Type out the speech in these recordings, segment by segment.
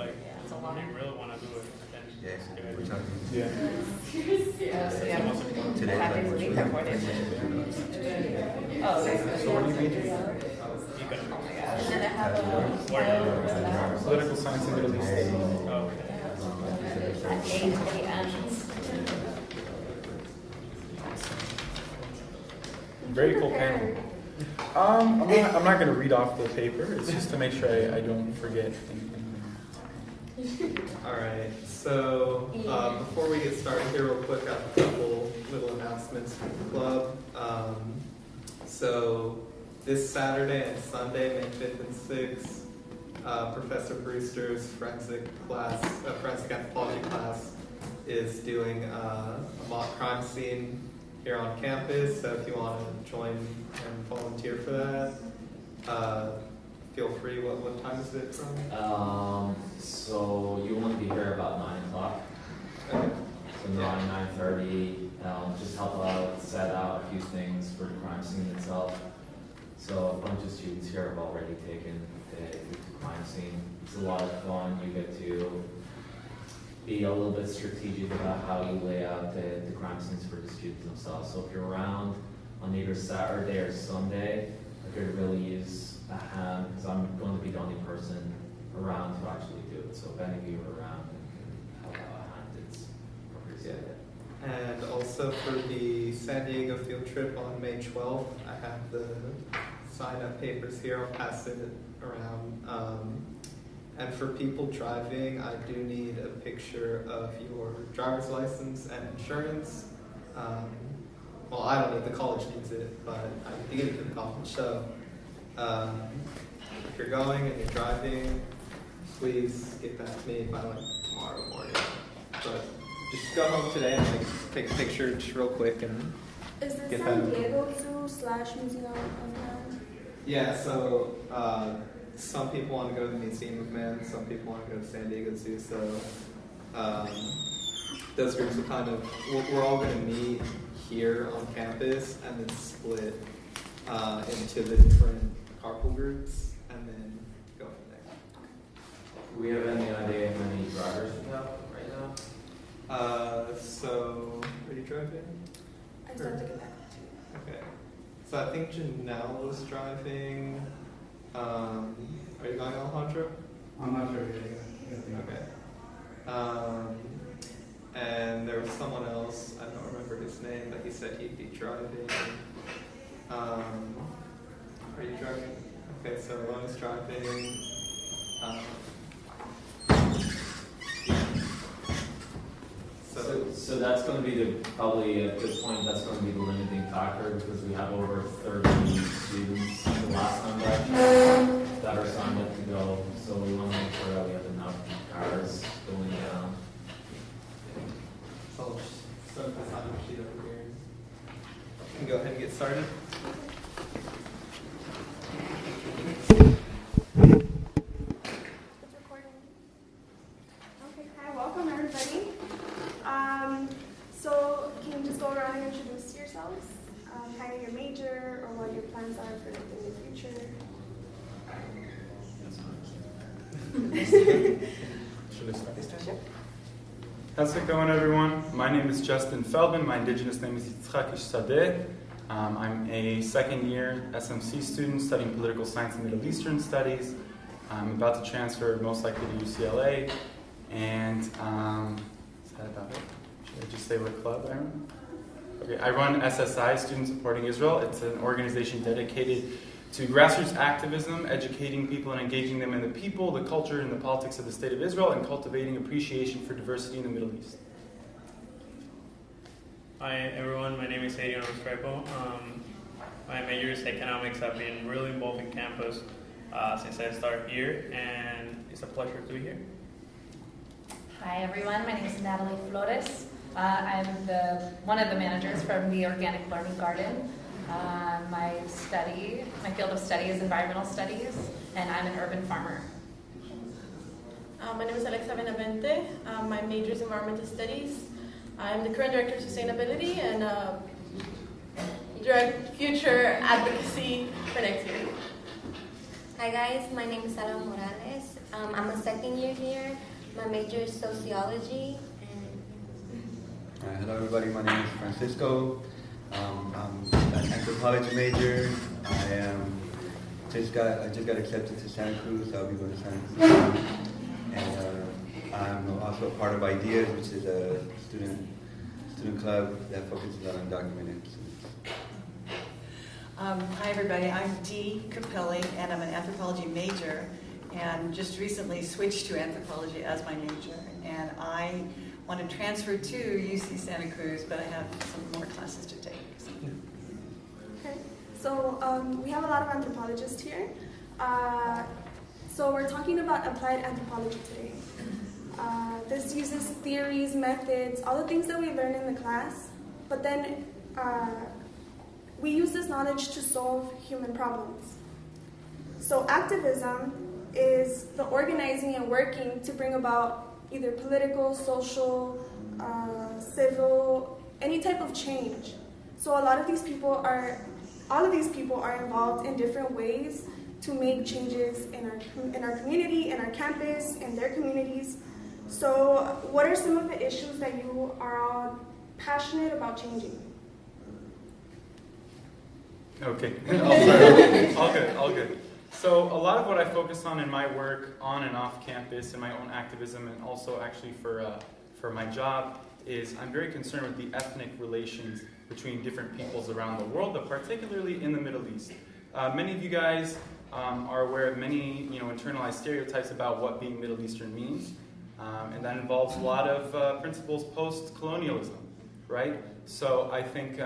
like it's a when lot. they really want to do it, then Yeah, we're talking. Yeah. Today, 5 days a week or 4 days a week? Oh, okay. So what do you major in? And then I have a Political science and Middle East. at 8 a.m. Very cool panel. I'm not going to read off the paper. It's just to make sure I don't forget anything. All right, so before we get started here real quick, I have a couple little announcements from the club. So this Saturday and Sunday, May 5th and 6th, Professor Brewster's forensic anthropology class is doing a mock crime scene here on campus. So if you want to join and volunteer for that, feel free. What time is it from? So you want to be here about 9 o'clock. Okay. So 9:30. Just help out, set out a few things for the crime scene itself. So a bunch of students here have already taken the crime scene. It's a lot of fun. You get to be a little bit strategic about how you lay out the crime scenes for the students themselves. So if you're around on either Saturday or Sunday, I could really use a hand because I'm going to be the only person around to actually do it. So if any of you are around and can help out a hand, it's appreciated. And also for the San Diego field trip on May 12th, I have the sign-up papers here. I'll pass it around. And for people driving, I do need a picture of your driver's license and insurance. Well, I don't need, the college needs it, but I can give it to the college. So if you're going and you're driving, please get back to me by like tomorrow morning. But just go home today and like take a picture just real quick and Is the get San that. Diego Zoo / museum on that? Yeah, so some people want to go to the Museum of Man, some people want to go to San Diego Zoo, so those groups will kind of, we're all going to meet here on campus and then split into the different carpool groups and then go from there. Do we have any idea how many drivers we have right now? So, are you driving? I just have to get back to Okay. So I think Janelle was driving. Are you going, Alejandro? I'm not sure yet. Okay. And there was someone else, I don't remember his name, but he said he'd be driving. Are you driving? Okay, so Lona's driving. So that's going to be probably at this point, that's going to be the limiting factor because we have over 30 students the last time that are signed up to go. So we want to make sure that we have enough cars going down. So I'll just set this on the sheet over here. You can go ahead and get started. It's recording. Okay, hi, welcome everybody. So can you just go around and introduce yourselves? Kind of your major or what your plans are for the future. Should I start? How's it going, everyone? My name is Justin Feldman. My indigenous name is Yitzchak Ishsadeh. I'm a second-year SMC student studying political science and Middle Eastern studies. I'm about to transfer most likely to UCLA. And is that about it? Should I just say what club I run? Okay, I run SSI, Students Supporting Israel. It's an organization dedicated to grassroots activism, educating people and engaging them in the people, the culture, and the politics of the State of Israel, and cultivating appreciation for diversity in the Middle East. Hi everyone, my name is Adrian Restrepo. My major is economics. I've been really involved in campus since I started here, and it's a pleasure to be here. Hi everyone, my name is Natalie Flores. I'm one of the managers from the Organic Learning Garden. My field of study is environmental studies, and I'm an urban farmer. My name is Alexa Benavente. My major is environmental studies. I'm the current director of sustainability and direct future advocacy for next year. Hi guys, my name is Salva Morales. I'm a second year here. My major is sociology. Hello everybody, my name is Francisco. I'm an anthropology major. I just got accepted to Santa Cruz. I'll be going to Santa Cruz. And I'm also a part of Ideas, which is a student club that focuses on undocumented students. Hi everybody, I'm Dee Capelli and I'm an anthropology major and just recently switched to anthropology as my major, and I want to transfer to UC Santa Cruz, but I have some more classes to take. Okay, so we have a lot of anthropologists here. So we're talking about applied anthropology today. This uses theories, methods, all the things that we learn in the class, but then we use this knowledge to solve human problems. So activism is the organizing and working to bring about either political, social, civil, any type of change. So all of these people are involved in different ways to make changes in our community, in our campus, in their communities. So what are some of the issues that you are all passionate about changing? Okay, I'll start. All good. So a lot of what I focus on in my work on and off campus, in my own activism, and also actually for my job, is I'm very concerned with the ethnic relations between different peoples around the world, but particularly in the Middle East. Many of you guys are aware of many internalized stereotypes about what being Middle Eastern means, and that involves a lot of principles post-colonialism, right? So I think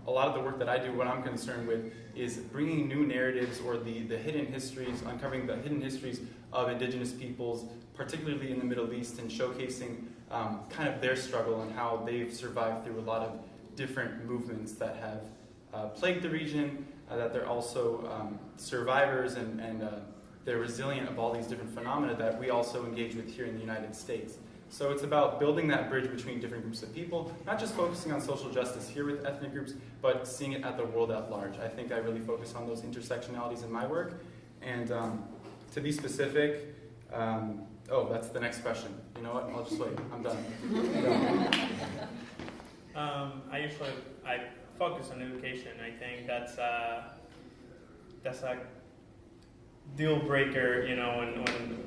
a lot of the work that I do, what I'm concerned with, is bringing new narratives or the hidden histories, uncovering the hidden histories of indigenous peoples, particularly in the Middle East, and showcasing kind of their struggle and how they've survived through a lot of different movements that have plagued the region, that they're also survivors and they're resilient of all these different phenomena that we also engage with here in the United States. So it's about building that bridge between different groups of people, not just focusing on social justice here with ethnic groups, but seeing it at the world at large. I think I really focus on those intersectionalities in my work. And to be specific, that's the next question. You know what? I'll just wait. I'm done. I focus on education. I think that's a deal breaker, when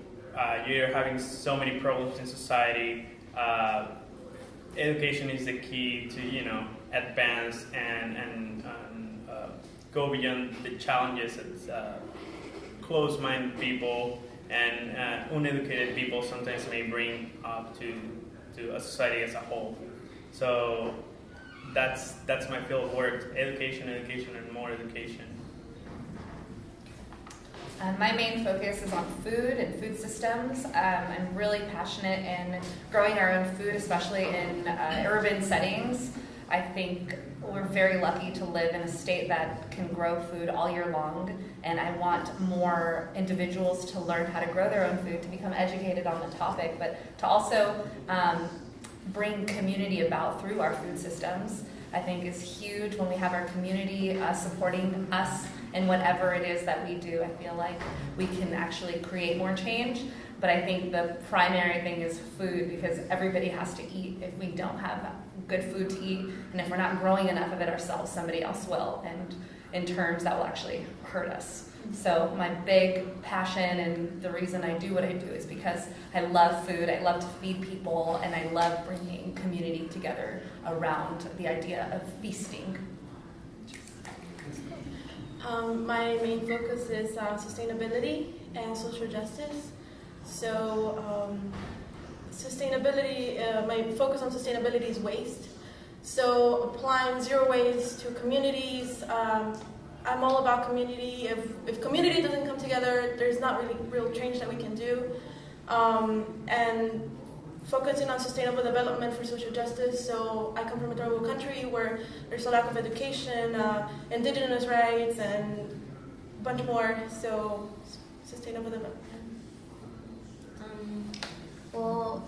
you're having so many problems in society. Education is the key to, advance and go beyond the challenges that closed-minded people and uneducated people sometimes may bring up to a society as a whole. So that's my field of work: education, and more education. My main focus is on food and food systems. I'm really passionate in growing our own food, especially in urban settings. I think we're very lucky to live in a state that can grow food all year long, and I want more individuals to learn how to grow their own food, to become educated on the topic, but to also bring community about through our food systems. I think is huge when we have our community supporting us in whatever it is that we do. I feel like we can actually create more change, but I think the primary thing is food, because everybody has to eat. If we don't have good food to eat, and if we're not growing enough of it ourselves, somebody else will, and in terms that will actually hurt us. So my big passion and the reason I do what I do is because I love food, I love to feed people, and I love bringing community together around the idea of feasting. My main focus is sustainability and social justice. So sustainability, my focus on sustainability is waste. So applying zero waste to communities. I'm all about community. If community doesn't come together, there's not really real change that we can do. And focusing on sustainable development for social justice. So I come from a third world country where there's a lack of education, indigenous rights, and a bunch more. So sustainable development. Well,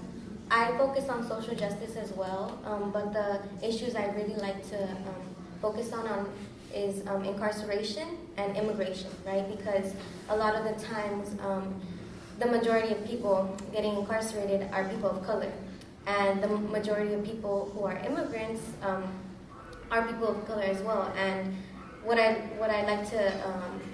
I focus on social justice as well, but the issues I really like to focus on is incarceration and immigration, right? Because a lot of the times, the majority of people getting incarcerated are people of color. And the majority of people who are immigrants are people of color as well. And what I like to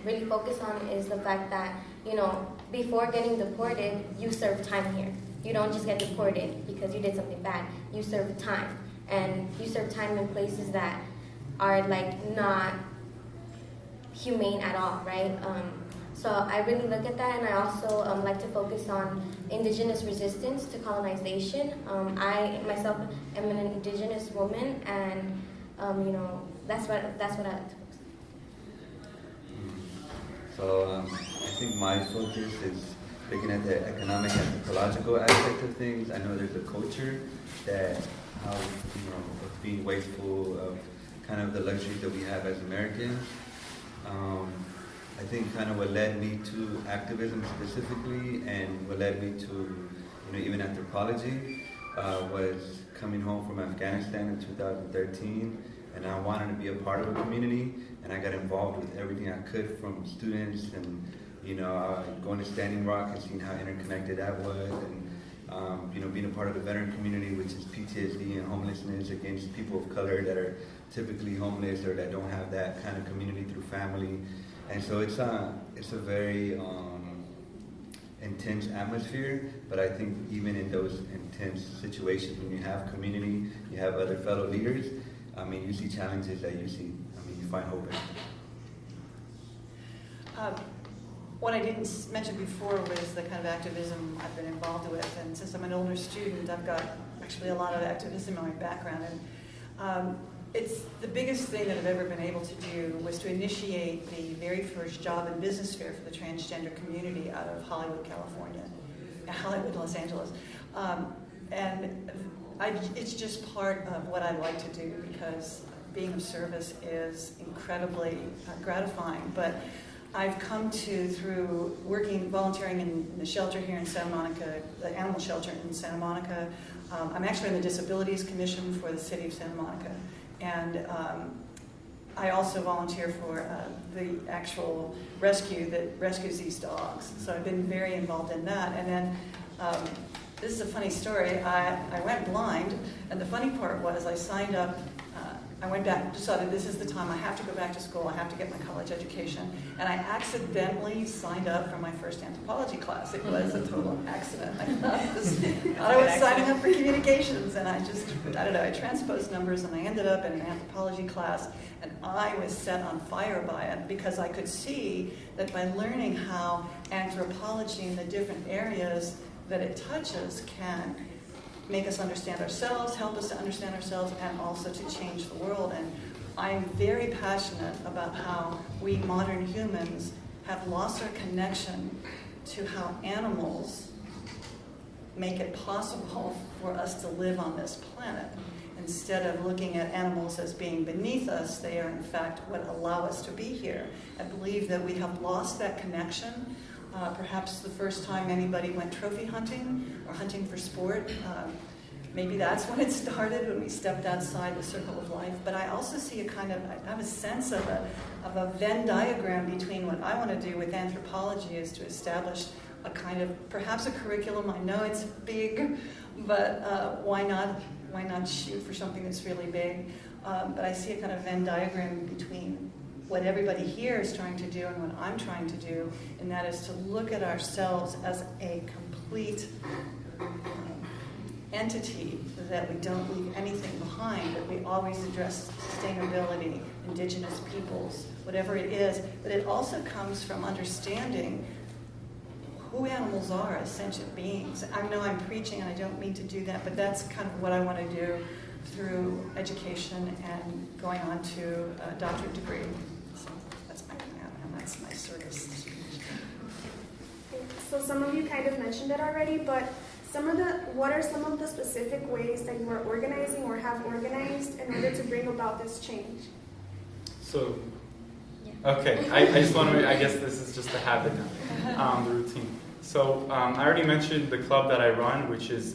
really focus on is the fact that, you know, before getting deported, you serve time here. You don't just get deported because you did something bad. You serve time. And you serve time in places that are like not humane at all, right? So I really look at that, and I also like to focus on indigenous resistance to colonization. I myself am an indigenous woman, and you know, that's what I like to focus on. So I think my focus is looking at the economic and ecological aspect of things. I know there's a culture that how, you know, of being wasteful of kind of the luxuries that we have as Americans. I think kind of what led me to activism specifically, and what led me to, you know, even anthropology, was coming home from Afghanistan in 2013, and I wanted to be a part of a community, and I got involved with everything I could, from students and, you know, going to Standing Rock and seeing how interconnected that was, and you know, being a part of the veteran community, which is PTSD and homelessness against people of color that are typically homeless or that don't have that kind of community through family. And so it's a very intense atmosphere, but I think even in those intense situations, when you have community, you have other fellow leaders, I mean, you see challenges that you see, I mean, you find hope in. What I didn't mention before was the kind of activism I've been involved with, and since I'm an older student, I've got actually a lot of activism in my background. And it's the biggest thing that I've ever been able to do was to initiate the very first job and business fair for the transgender community out of Hollywood, California, Hollywood, Los Angeles. It's just part of what I like to do, because being of service is incredibly gratifying. But I've come to, through volunteering in the shelter here in Santa Monica, the animal shelter in Santa Monica. I'm actually on the Disabilities Commission for the city of Santa Monica. And I also volunteer for the actual rescue that rescues these dogs. So I've been very involved in that. And then, this is a funny story. I went blind, and the funny part was I signed up. I went back, decided this is the time I have to go back to school, I have to get my college education, and I accidentally signed up for my first anthropology class. It was a total accident. I thought I was signing up for communications, and I don't know, I transposed numbers, and I ended up in an anthropology class, and I was set on fire by it, because I could see that by learning how anthropology in the different areas that it touches can make us understand ourselves, help us to understand ourselves, and also to change the world. And I'm very passionate about how we modern humans have lost our connection to how animals make it possible for us to live on this planet. Instead of looking at animals as being beneath us, they are in fact what allow us to be here. I believe that we have lost that connection. Perhaps the first time anybody went trophy hunting or hunting for sport, maybe that's when it started, when we stepped outside the circle of life. But I also see I have a sense of a Venn diagram between what I want to do with anthropology is to establish a kind of, perhaps a curriculum. I know it's big, but why not shoot for something that's really big? But I see a kind of Venn diagram between what everybody here is trying to do and what I'm trying to do, and that is to look at ourselves as a complete entity, that we don't leave anything behind, that we always address sustainability, indigenous peoples, whatever it is, but it also comes from understanding who animals are as sentient beings. I know I'm preaching and I don't mean to do that, but that's kind of what I want to do through education and going on to a doctorate degree. So that's my plan, and that's my service. So some of you kind of mentioned it already, but what are some of the specific ways that you are organizing or have organized in order to bring about this change? So, okay, I just want to, I guess this is just a habit now, the routine. So I already mentioned the club that I run, which is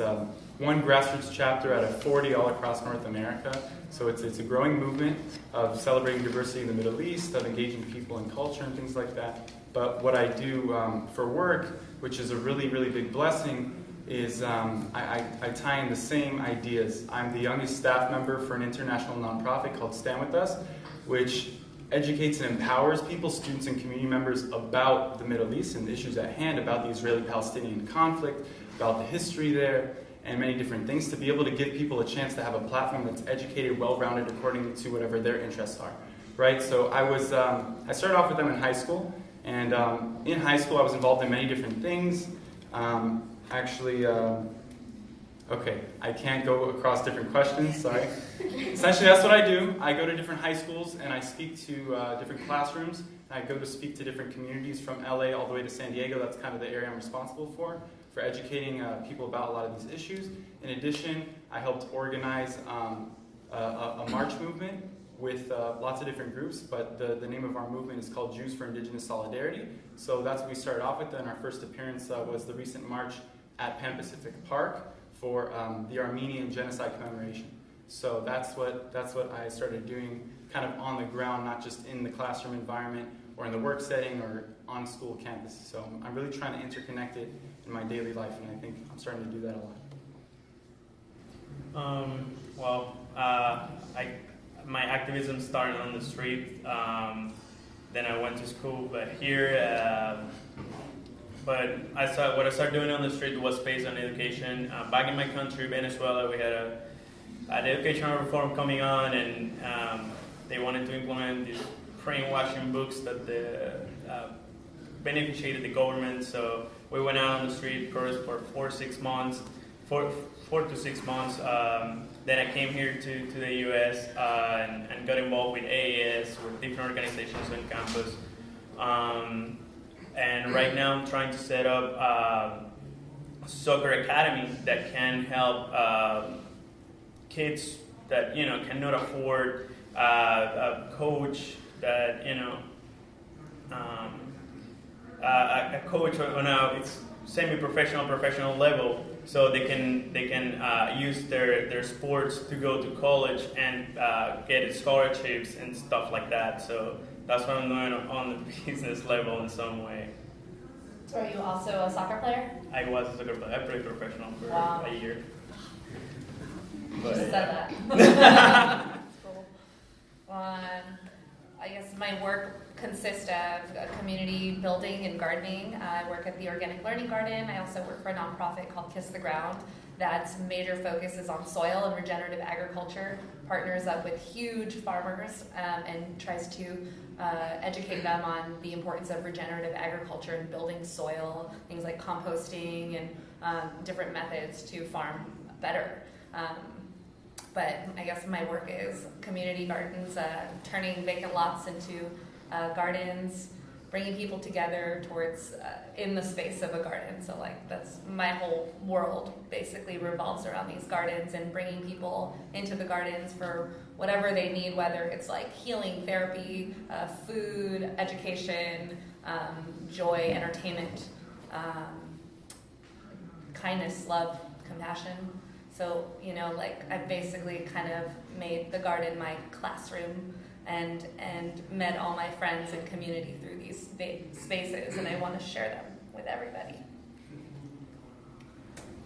one grassroots chapter out of 40 all across North America. So it's a growing movement of celebrating diversity in the Middle East, of engaging people in culture and things like that. But what I do for work which is a really, really big blessing, is I tie in the same ideas. I'm the youngest staff member for an international nonprofit called Stand With Us, which educates and empowers people, students and community members, about the Middle East and the issues at hand, about the Israeli-Palestinian conflict, about the history there, and many different things, to be able to give people a chance to have a platform that's educated, well-rounded, according to whatever their interests are. Right? So I started off with them in high school, and in high school I was involved in many different things. Okay, I can't go across different questions, sorry. Essentially, that's what I do. I go to different high schools and I speak to different classrooms. I go to speak to different communities from LA all the way to San Diego. That's kind of the area I'm responsible for educating people about a lot of these issues. In addition, I helped organize a march movement with lots of different groups, but the name of our movement is called Jews for Indigenous Solidarity. So that's what we started off with, and our first appearance was the recent march at Pan Pacific Park for the Armenian genocide commemoration. So that's what I started doing kind of on the ground, not just in the classroom environment or in the work setting or on school campus. So I'm really trying to interconnect it in my daily life, and I think I'm starting to do that a lot. My activism started on the street. Then I went to school, but here. But what I started doing on the street was based on education. Back in my country, Venezuela, we had an educational reform coming on, and they wanted to implement these brainwashing books that beneficiated the government. So we went out on the street first for 4 to 6 months. Then I came here to the U.S. And got involved with AAS, with different organizations on campus. And right now I'm trying to set up a soccer academy that can help kids that cannot afford a coach that a coach on a semi-professional, professional level, so they can use their sports to go to college and get scholarships and stuff like that. So that's what I'm doing on the business level in some way. So are you also a soccer player? I was a soccer player. I played professional for a year. But just said that. Cool. I guess my work consists of community building and gardening. I work at the Organic Learning Garden. I also work for a nonprofit called Kiss the Ground. That's major focus is on soil and regenerative agriculture, partners up with huge farmers and tries to educate them on the importance of regenerative agriculture and building soil, things like composting and different methods to farm better. But I guess my work is community gardens, turning vacant lots into gardens, bringing people together towards in the space of a garden. So that's my whole world basically revolves around these gardens and bringing people into the gardens for whatever they need, whether it's like healing, therapy, food, education, joy, entertainment, kindness, love, compassion. So, I've basically kind of made the garden my classroom and met all my friends and community through these spaces, and I want to share them with everybody.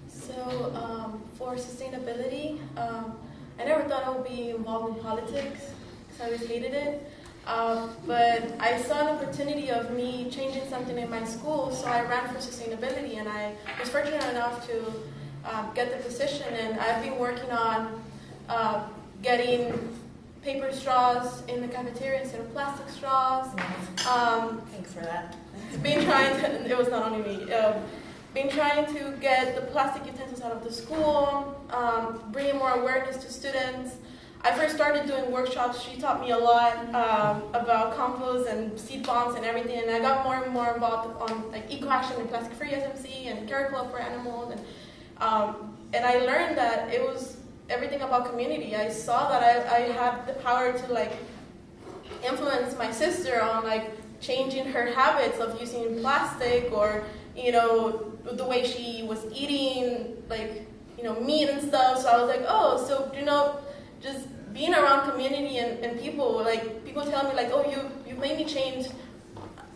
So, for sustainability, I never thought I would be involved in politics because I always hated it. But I saw an opportunity of me changing something in my school, so I ran for sustainability, and I was fortunate enough to get the position, and I've been working on getting paper straws in the cafeteria instead of plastic straws. Thanks for that. It was not only me. Been trying to get the plastic utensils out of the school, bringing more awareness to students. I first started doing workshops. She taught me a lot about compost and seed bombs and everything, and I got more and more involved on eco-action and plastic-free SMC and care club for animals, and I learned that it was everything about community. I saw that I had the power to influence my sister on changing her habits of using plastic, or the way she was eating meat and stuff. So I was just being around community and people, people tell me, you've made me change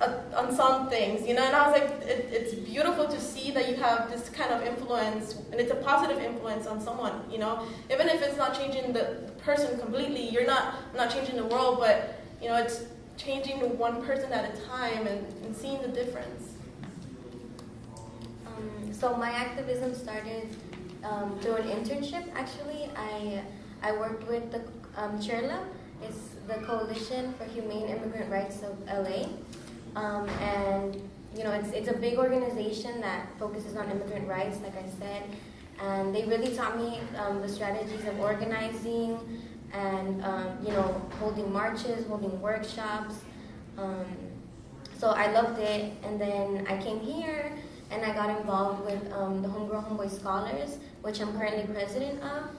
on some things, and I was like, it's beautiful to see that you have this kind of influence, and it's a positive influence on someone, even if it's not changing the person completely, you're not changing the world, but, it's changing one person at a time and seeing the difference. So my activism started through an internship, actually. I worked with the CHIRLA, it's the Coalition for Humane Immigrant Rights of LA. And it's a big organization that focuses on immigrant rights, like I said, and they really taught me the strategies of organizing and holding marches, holding workshops. So I loved it, and then I came here and I got involved with the Homegrown Homeboy Scholars, which I'm currently president of,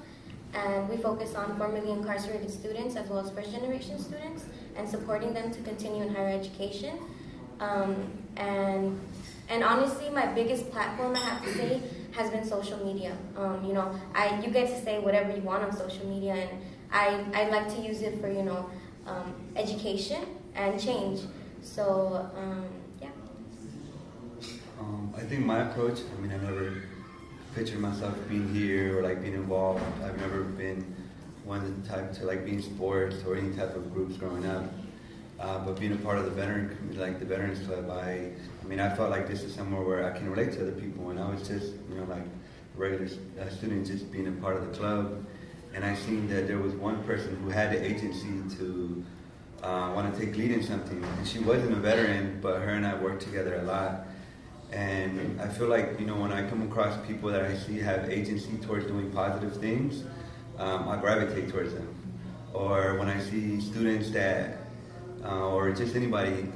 and we focus on formerly incarcerated students as well as first-generation students and supporting them to continue in higher education. And honestly, my biggest platform, I have to say, has been social media. You get to say whatever you want on social media, and I like to use it for education and change. So yeah. I think my approach, I never pictured myself being here or being involved. I've never been one type to be in sports or any type of groups growing up. But being a part of the veteran, the Veterans Club, I felt like this is somewhere where I can relate to other people. And I was just, a regular student, just being a part of the club. And I seen that there was one person who had the agency to want to take lead in something. And she wasn't a veteran, but her and I worked together a lot. And I feel like, when I come across people that I see have agency towards doing positive things, I gravitate towards them. Or when I see students that or just anybody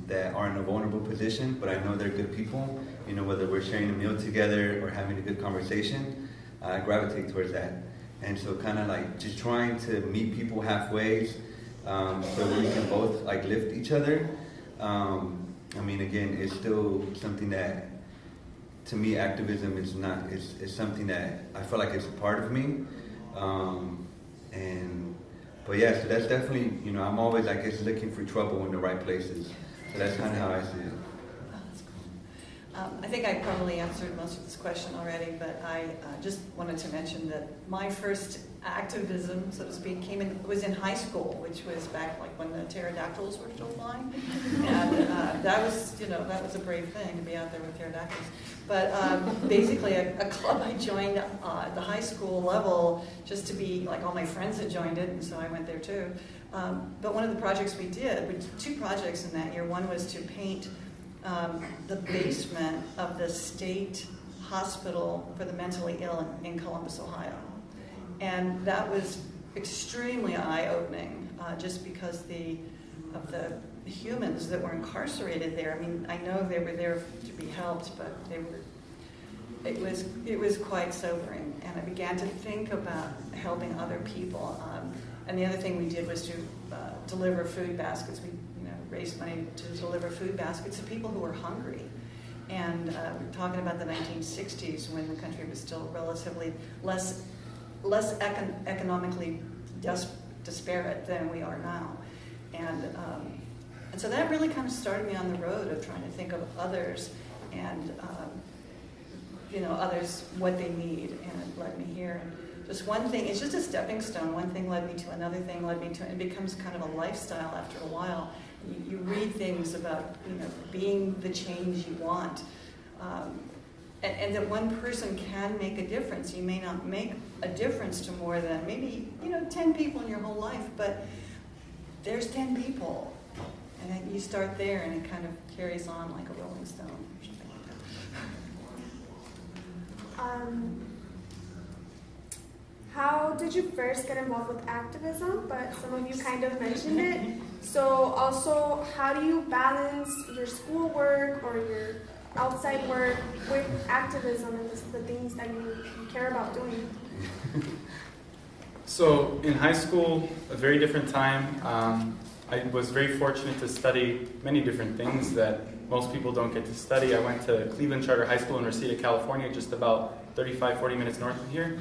that are in a vulnerable position, but I know they're good people, whether we're sharing a meal together or having a good conversation, I gravitate towards that. And so kind of just trying to meet people halfway so we can both lift each other. Again, it's still something that, to me, activism is not, it's something that I feel like it's a part of me. But yeah, so that's definitely, I'm always, looking for trouble in the right places. So that's kind of how I see it. Oh, that's cool. I think I probably answered most of this question already, but I just wanted to mention that my first activism, so to speak, was in high school, which was back when the pterodactyls were still flying. And that was a brave thing to be out there with pterodactyls. But basically a club I joined at the high school level just to be, all my friends had joined it, and so I went there too. But one of the projects we did, two projects in that year. One was to paint the basement of the state hospital for the mentally ill in Columbus, Ohio. And that was extremely eye-opening, just because of the humans that were incarcerated there. I know they were there to be helped, but it was quite sobering. And I began to think about helping other people. And the other thing we did was to deliver food baskets. We raised money to deliver food baskets to people who were hungry. And we're talking about the 1960s, when the country was still relatively less economically disparate than we are now. And so that really kind of started me on the road of trying to think of others and others, what they need, and it led me here. And just one thing, it's just a stepping stone. One thing led me to another thing, led me to, it becomes kind of a lifestyle after a while. You read things about, being the change you want. And that one person can make a difference. You may not make a difference to more than maybe, 10 people in your whole life, but there's 10 people. And then you start there, and it kind of carries on like a rolling stone or something like that. How did you first get involved with activism? But some of you kind of mentioned it. So also, how do you balance your schoolwork or your outside work with activism and the things that you care about doing? So in high school, a very different time. I was very fortunate to study many different things that most people don't get to study. I went to Cleveland Charter High School in Reseda, California, just about 35, 40 minutes north of here.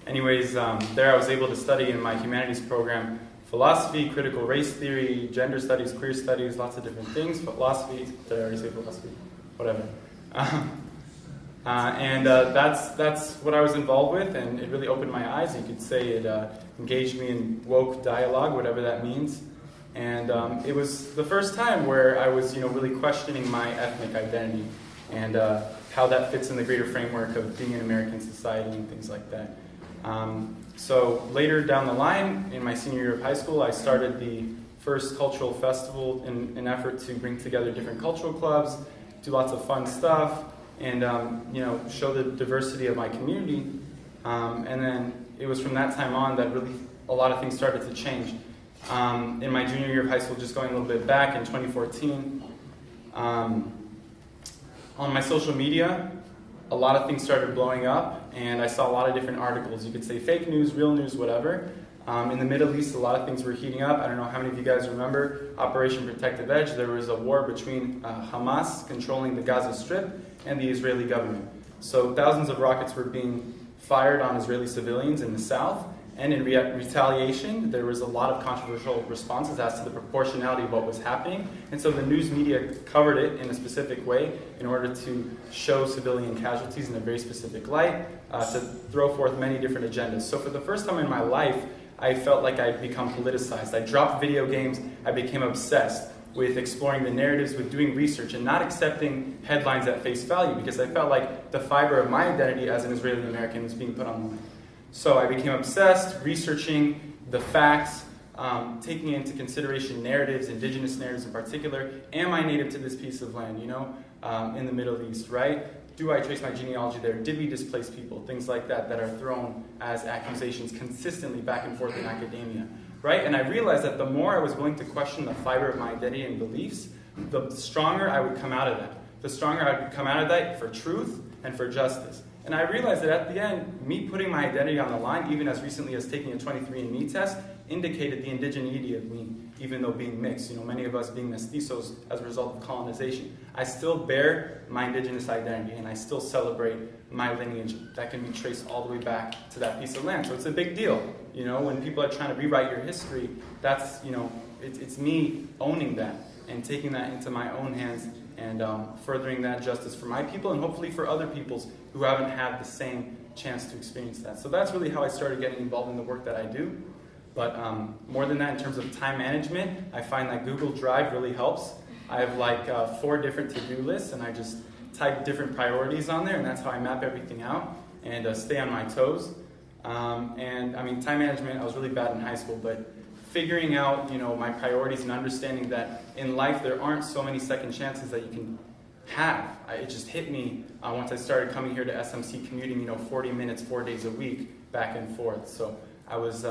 Anyways, there I was able to study in my humanities program philosophy, critical race theory, gender studies, queer studies, lots of different things. Philosophy, did I already say philosophy? Whatever. That's what I was involved with, and it really opened my eyes. You could say it engaged me in woke dialogue, whatever that means. And it was the first time where I was, really questioning my ethnic identity and how that fits in the greater framework of being in American society and things like that. So later down the line, in my senior year of high school, I started the first cultural festival in an effort to bring together different cultural clubs, do lots of fun stuff, and show the diversity of my community. And then it was from that time on that really a lot of things started to change. In my junior year of high school, just going a little bit back in 2014, on my social media, a lot of things started blowing up, and I saw a lot of different articles. You could say fake news, real news, whatever. In the Middle East, a lot of things were heating up. I don't know how many of you guys remember Operation Protective Edge. There was a war between Hamas controlling the Gaza Strip and the Israeli government. So thousands of rockets were being fired on Israeli civilians in the south. And in retaliation, there was a lot of controversial responses as to the proportionality of what was happening. And so the news media covered it in a specific way in order to show civilian casualties in a very specific light, to throw forth many different agendas. So for the first time in my life, I felt like I'd become politicized. I dropped video games. I became obsessed with exploring the narratives, with doing research, and not accepting headlines at face value, because I felt like the fiber of my identity as an Israeli American was being put on the line. So I became obsessed, researching the facts, taking into consideration narratives, indigenous narratives in particular. Am I native to this piece of land, in the Middle East, right? Do I trace my genealogy there? Did we displace people? Things like that are thrown as accusations consistently back and forth in academia, right? And I realized that the more I was willing to question the fiber of my identity and beliefs, the stronger I would come out of that. The stronger I would come out of that for truth and for justice. And I realized that at the end, me putting my identity on the line, even as recently as taking a 23andMe test, indicated the indigeneity of me, even though being mixed. Many of us being mestizos as a result of colonization. I still bear my indigenous identity, and I still celebrate my lineage that can be traced all the way back to that piece of land. So it's a big deal. When people are trying to rewrite your history, that's, it's me owning that and taking that into my own hands and furthering that justice for my people and hopefully for other peoples who haven't had the same chance to experience that. So that's really how I started getting involved in the work that I do. But more than that, in terms of time management, I find that Google Drive really helps. I have 4 different to-do lists, and I just type different priorities on there, and that's how I map everything out and stay on my toes. Time management, I was really bad in high school, but figuring out, my priorities and understanding that in life there aren't so many second chances that you can have. It just hit me once I started coming here to SMC, commuting, 40 minutes, 4 days a week, back and forth. So I was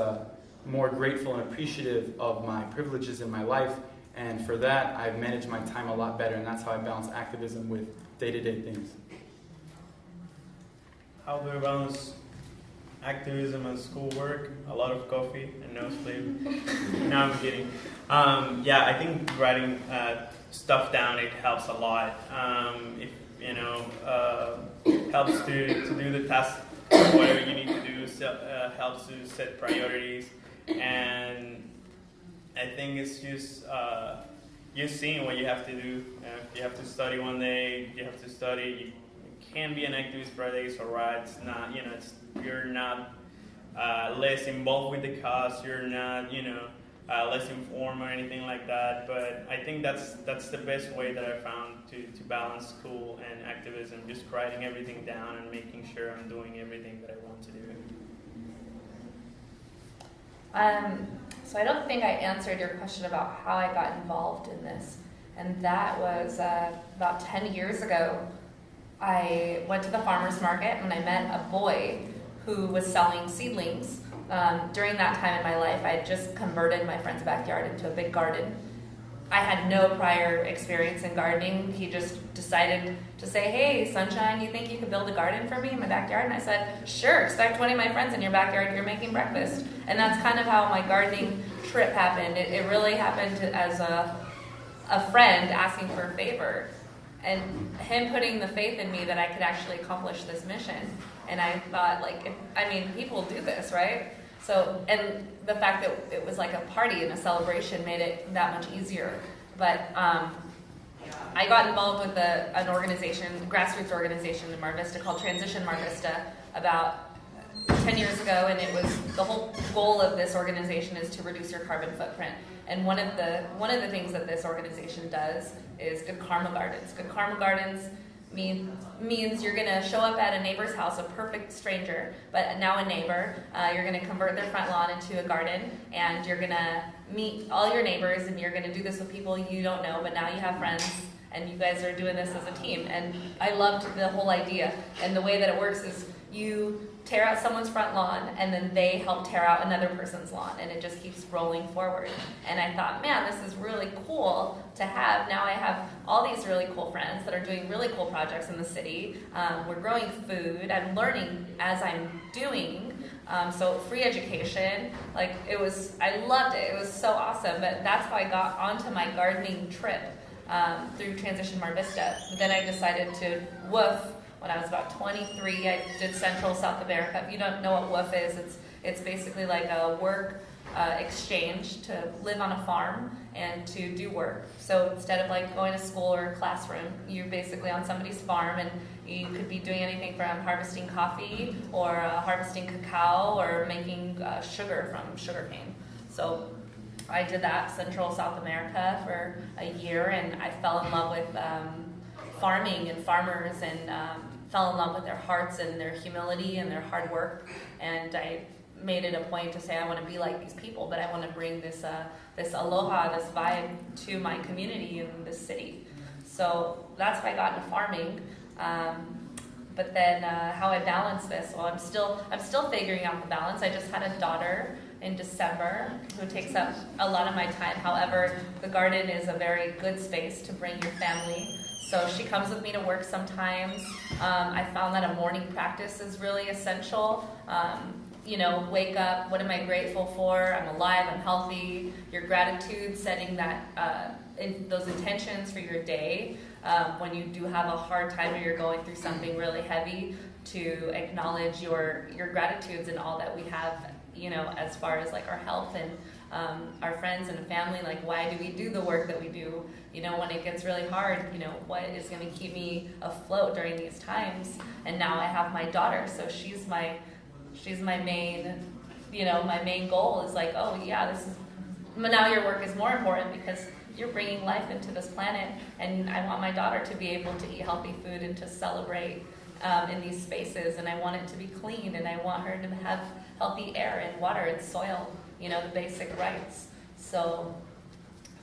more grateful and appreciative of my privileges in my life, and for that, I've managed my time a lot better, and that's how I balance activism with day-to-day things. How do I balance activism and schoolwork? A lot of coffee and no sleep. No, I'm kidding. I think writing stuff down, it helps a lot. Helps to do the task, whatever you need to do, helps to set priorities. And I think it's just seeing what you have to do. If you have to study one day, you have to study. You can't be an activist Fridays, alright. It's not, you're not less involved with the cause. You're not, less informed or anything like that. But I think that's the best way that I found to balance school and activism. Just writing everything down and making sure I'm doing everything that I want to do. So I don't think I answered your question about how I got involved in this. And that was about 10 years ago. I went to the farmer's market and I met a boy who was selling seedlings. During that time in my life, I had just converted my friend's backyard into a big garden. I had no prior experience in gardening. He just decided to say, "Hey, Sunshine, you think you could build a garden for me in my backyard?" And I said, "Sure, expect 20 of my friends in your backyard, you're making breakfast." And that's kind of how my gardening trip happened. It really happened as a friend asking for a favor. And him putting the faith in me that I could actually accomplish this mission. And I thought, people do this, right? So, and the fact that it was like a party and a celebration made it that much easier. But I got involved with an organization, grassroots organization in Mar Vista called Transition Mar Vista about 10 years ago, and it was the whole goal of this organization is to reduce your carbon footprint. And one of the things that this organization does is Good Karma Gardens. Good Karma Gardens means you're going to show up at a neighbor's house, a perfect stranger, but now a neighbor. You're going to convert their front lawn into a garden, and you're going to meet all your neighbors, and you're going to do this with people you don't know, but now you have friends, and you guys are doing this as a team. And I loved the whole idea. And the way that it works is you tear out someone's front lawn, and then they help tear out another person's lawn, and it just keeps rolling forward. And I thought, man, this is really cool to have. Now I have all these really cool friends that are doing really cool projects in the city. We're growing food. I'm learning as I'm doing. So free education, I loved it. It was so awesome. But that's how I got onto my gardening trip through Transition Mar Vista. But then I decided to woof. When I was about 23, I did Central South America. If you don't know what WOOF is, it's basically like a work exchange to live on a farm and to do work. So instead of like going to school or a classroom, you're basically on somebody's farm, and you could be doing anything from harvesting coffee or harvesting cacao or making sugar from sugarcane. So I did that, Central South America, for a year, and I fell in love with farming and farmers, and fell in love with their hearts and their humility and their hard work. And I made it a point to say I want to be like these people, but I want to bring this aloha, this vibe to my community in this city. So that's how I got into farming. But then how I balance this, well, I'm still figuring out the balance. I just had a daughter in December who takes up a lot of my time. However, the garden is a very good space to bring your family. So she comes with me to work sometimes. I found that a morning practice is really essential. Wake up, what am I grateful for? I'm alive, I'm healthy. Your gratitude, setting that those intentions for your day. When you do have a hard time or you're going through something really heavy, to acknowledge your gratitudes and all that we have, as far as like our health and our friends and family. Like, why do we do the work that we do? When it gets really hard, what is going to keep me afloat during these times? And now I have my daughter, so she's my main, my main goal is like, oh yeah, but now your work is more important because you're bringing life into this planet, and I want my daughter to be able to eat healthy food and to celebrate in these spaces, and I want it to be clean, and I want her to have healthy air and water and soil, the basic rights. So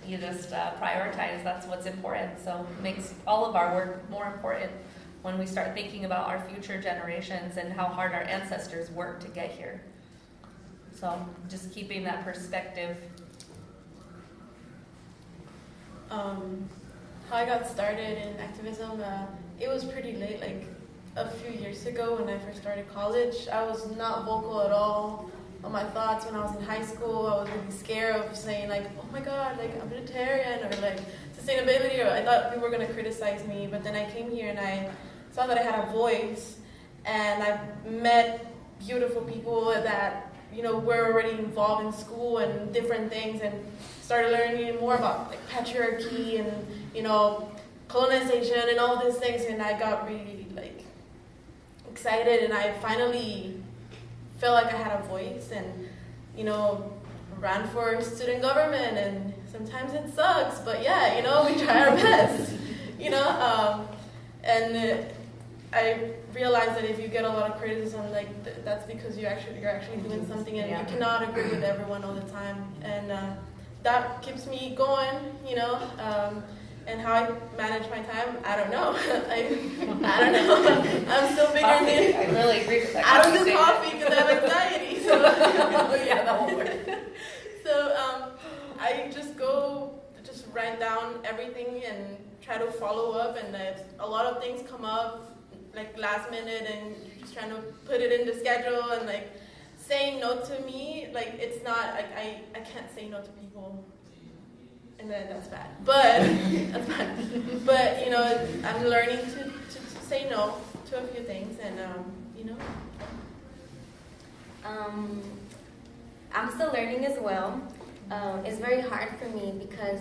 you just prioritize, that's what's important. So it makes all of our work more important when we start thinking about our future generations and how hard our ancestors worked to get here. So just keeping that perspective. How I got started in activism, it was pretty late, like a few years ago when I first started college. I was not vocal at all on my thoughts. When I was in high school, I was really scared of saying like, oh my God, like I'm vegetarian, or like sustainability, or I thought people were gonna criticize me. But then I came here and I saw that I had a voice, and I met beautiful people that were already involved in school and different things, and started learning more about like patriarchy and colonization and all these things, and I got really like excited, and I finally felt like I had a voice, and ran for student government, and sometimes it sucks, but yeah, we try our best, and I realized that if you get a lot of criticism, like that's because you're actually doing something, and you cannot agree with everyone all the time, and that keeps me going, and how I manage my time, I don't know. I don't know. I'm still figuring it. I really agree with that. I don't do coffee because I have anxiety. So yeah, that won't work. So I just write down everything and try to follow up. And a lot of things come up like last minute, and you're just trying to put it in the schedule. And like saying no to me, like it's not like I can't say no to people. And then that's bad. But that's bad. But I'm learning to say no to a few things, and I'm still learning as well. It's very hard for me because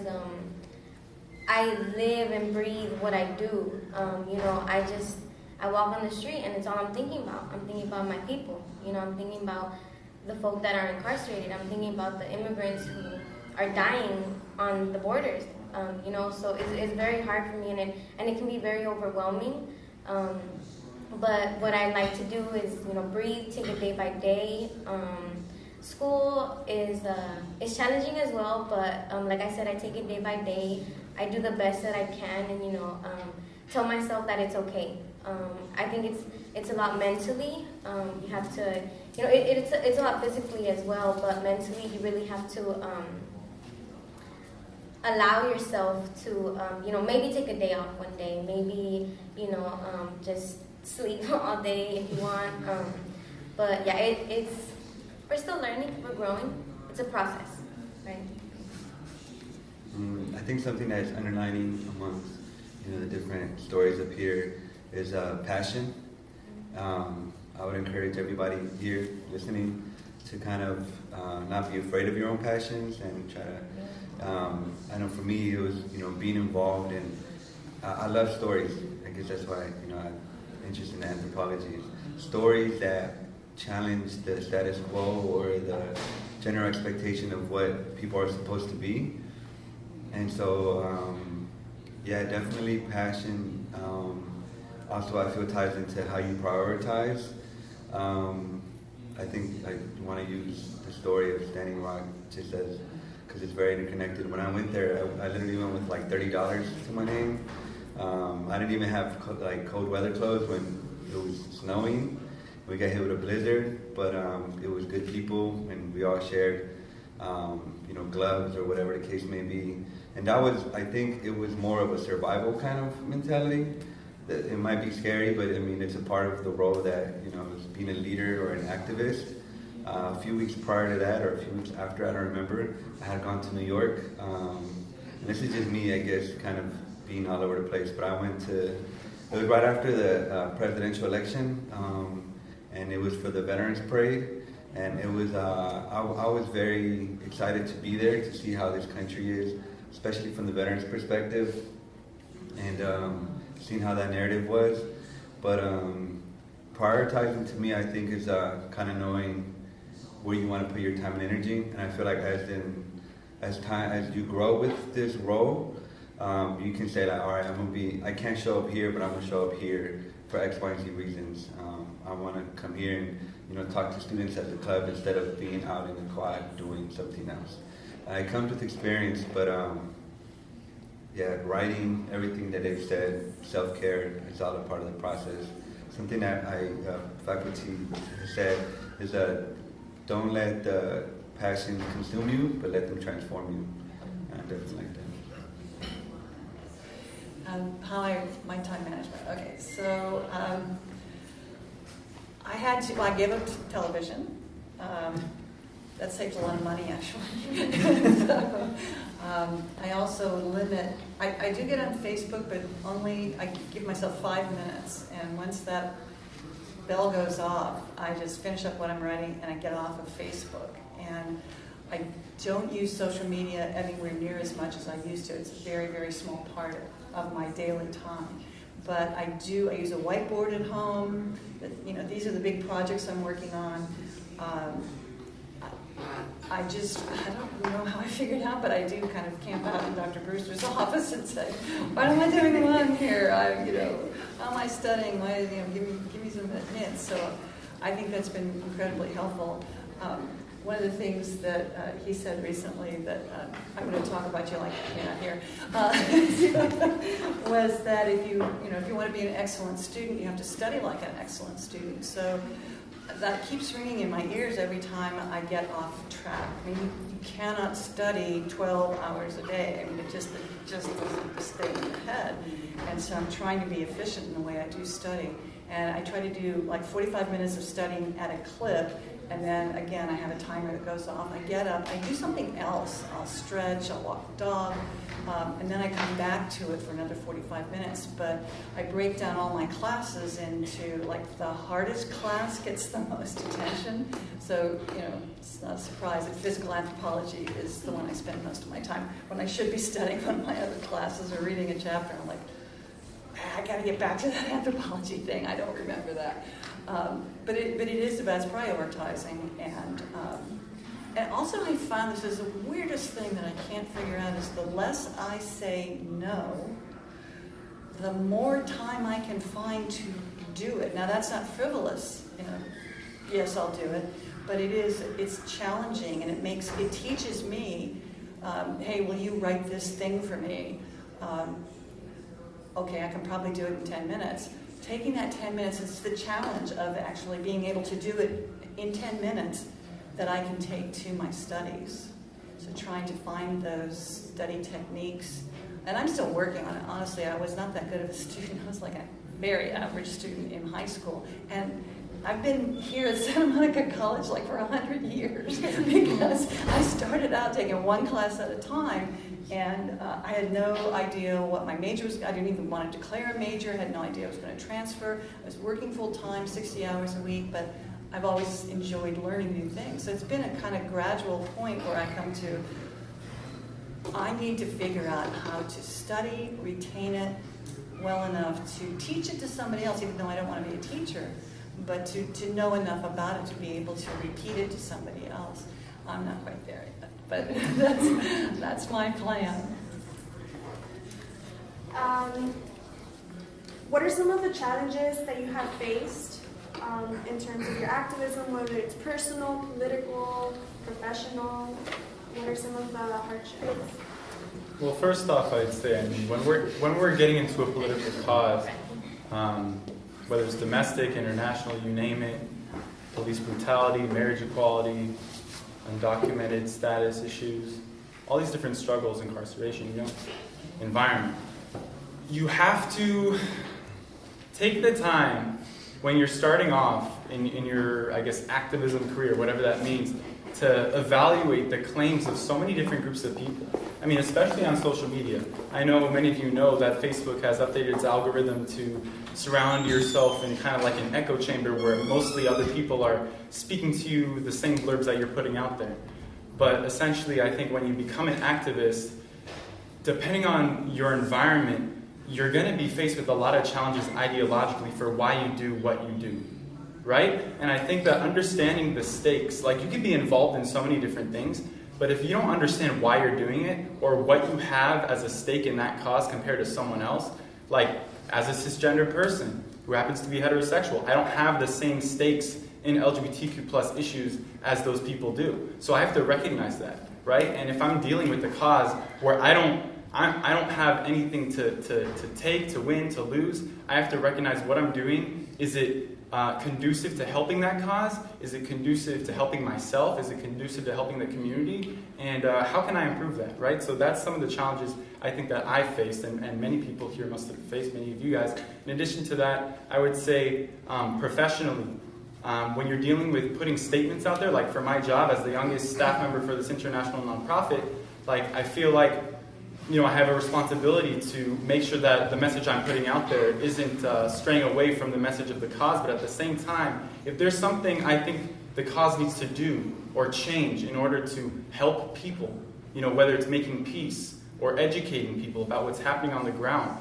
I live and breathe what I do. I walk on the street and it's all I'm thinking about. I'm thinking about my people. I'm thinking about the folk that are incarcerated. I'm thinking about the immigrants who are dying on the borders. So it's very hard for me, and it can be very overwhelming. But what I like to do is, breathe, take it day by day. School is challenging as well, but like I said, I take it day by day. I do the best that I can, and tell myself that it's okay. I think it's a lot mentally. You have to, it's a lot physically as well, but mentally you really have to allow yourself to, maybe take a day off one day, maybe, just sleep all day if you want. But yeah, we're still learning, we're growing. It's a process, right? I think something that's underlining amongst the different stories up here is passion. I would encourage everybody here listening to kind of not be afraid of your own passions and try to. I know for me it was being involved in. I love stories. I guess that's why I'm interested in anthropology. Stories that challenge the status quo or the general expectation of what people are supposed to be. And so, definitely passion. Also, I feel ties into how you prioritize. I think I want to use the story of Standing Rock just as, because it's very interconnected. When I went there, I literally went with like $30 to my name. I didn't even have cold weather clothes when it was snowing. We got hit with a blizzard, but it was good people, and we all shared, gloves or whatever the case may be. And that was, I think, it was more of a survival kind of mentality. That it might be scary, but I mean, it's a part of the role that, as being a leader or an activist. A few weeks prior to that, or a few weeks after, I don't remember, I had gone to New York. And this is just me, I guess, kind of being all over the place, but I went to, it was right after the presidential election, and it was for the Veterans Parade. And it was, I was very excited to be there, to see how this country is, especially from the veterans' perspective, and seeing how that narrative was. But prioritizing to me, I think, is kind of knowing where you want to put your time and energy. And I feel like as you grow with this role, you can say like, all right, I can't show up here, but I'm gonna show up here for X, Y, and Z reasons. I want to come here and talk to students at the club instead of being out in the quad doing something else. It comes with experience, but writing, everything that they've said, self-care is all a part of the process. Something that faculty said is that don't let the passion consume you, but let them transform you. I definitely like that. My time management. Okay, so I gave up television. That saves a lot of money, actually. So, I also limit, I do get on Facebook, but only, I give myself 5 minutes. And once that bell goes off, I just finish up what I'm writing and I get off of Facebook. And I don't use social media anywhere near as much as I used to. It's a very, very small part of my daily time. But I use a whiteboard at home. These are the big projects I'm working on. I don't know how I figured it out, but I do kind of camp out in Dr. Brewster's office and say, "What am I doing wrong here? How am I studying? Give me some hints." So I think that's been incredibly helpful. One of the things that he said recently that I'm going to talk about you like you're not here was that if you want to be an excellent student, you have to study like an excellent student. So that keeps ringing in my ears every time I get off track. I mean, you cannot study 12 hours a day. I mean, it just doesn't stay in your head. And so I'm trying to be efficient in the way I do study. And I try to do like 45 minutes of studying at a clip, and then again I have a timer that goes off. I get up, I do something else. I'll stretch, I'll walk the dog, and then I come back to it for another 45 minutes. But I break down all my classes into, like, the hardest class gets the most attention. So, you know, it's not a surprise that physical anthropology is the one I spend most of my time when I should be studying one of my other classes or reading a chapter. I'm like, I got to get back to that anthropology thing. I don't remember that. But it is about prioritizing. And also I found this is the weirdest thing that I can't figure out is the less I say no, the more time I can find to do it. Now that's not frivolous, you know. Yes, I'll do it. But it's challenging, and it teaches me, hey, will you write this thing for me? Okay, I can probably do it in 10 minutes. Taking that 10 minutes is the challenge of actually being able to do it in 10 minutes that I can take to my studies. So trying to find those study techniques. And I'm still working on it. Honestly, I was not that good of a student. I was like a very average student in high school. And I've been here at Santa Monica College like for 100 years because I started out taking one class at a time, and I had no idea what my major was. I didn't even want to declare a major. I had no idea I was going to transfer. I was working full-time, 60 hours a week, but I've always enjoyed learning new things. So it's been a kind of gradual point where I come to, I need to figure out how to study, retain it well enough to teach it to somebody else, even though I don't want to be a teacher, but to know enough about it to be able to repeat it to somebody else. I'm not quite there yet, but that's my plan. What are some of the challenges that you have faced in terms of your activism, whether it's personal, political, professional? What are some of the hardships? Well, first off, I'd say, I mean, when we're getting into a political cause, whether it's domestic, international, you name it, police brutality, marriage equality, undocumented status issues, all these different struggles, incarceration, you know, environment. You have to take the time when you're starting off in your, I guess, activism career, whatever that means, to evaluate the claims of so many different groups of people. I mean, especially on social media. I know many of you know that Facebook has updated its algorithm to surround yourself in kind of like an echo chamber where mostly other people are speaking to you the same blurbs that you're putting out there. But essentially, I think when you become an activist, depending on your environment, you're going to be faced with a lot of challenges ideologically for why you do what you do. Right? And I think that understanding the stakes, like you can be involved in so many different things, but if you don't understand why you're doing it or what you have as a stake in that cause compared to someone else, like as a cisgender person who happens to be heterosexual, I don't have the same stakes in LGBTQ plus issues as those people do. So I have to recognize that, right? And if I'm dealing with a cause where I don't have anything to take, to win, to lose, I have to recognize what I'm doing. Is it conducive to helping that cause? Is it conducive to helping myself? Is it conducive to helping the community? And how can I improve that, right? So that's some of the challenges I think that I faced, and many people here must have faced, many of you guys. In addition to that, I would say professionally, when you're dealing with putting statements out there, like for my job as the youngest staff member for this international nonprofit, like I feel like, you know, I have a responsibility to make sure that the message I'm putting out there isn't straying away from the message of the cause, but at the same time, if there's something I think the cause needs to do or change in order to help people, you know, whether it's making peace or educating people about what's happening on the ground,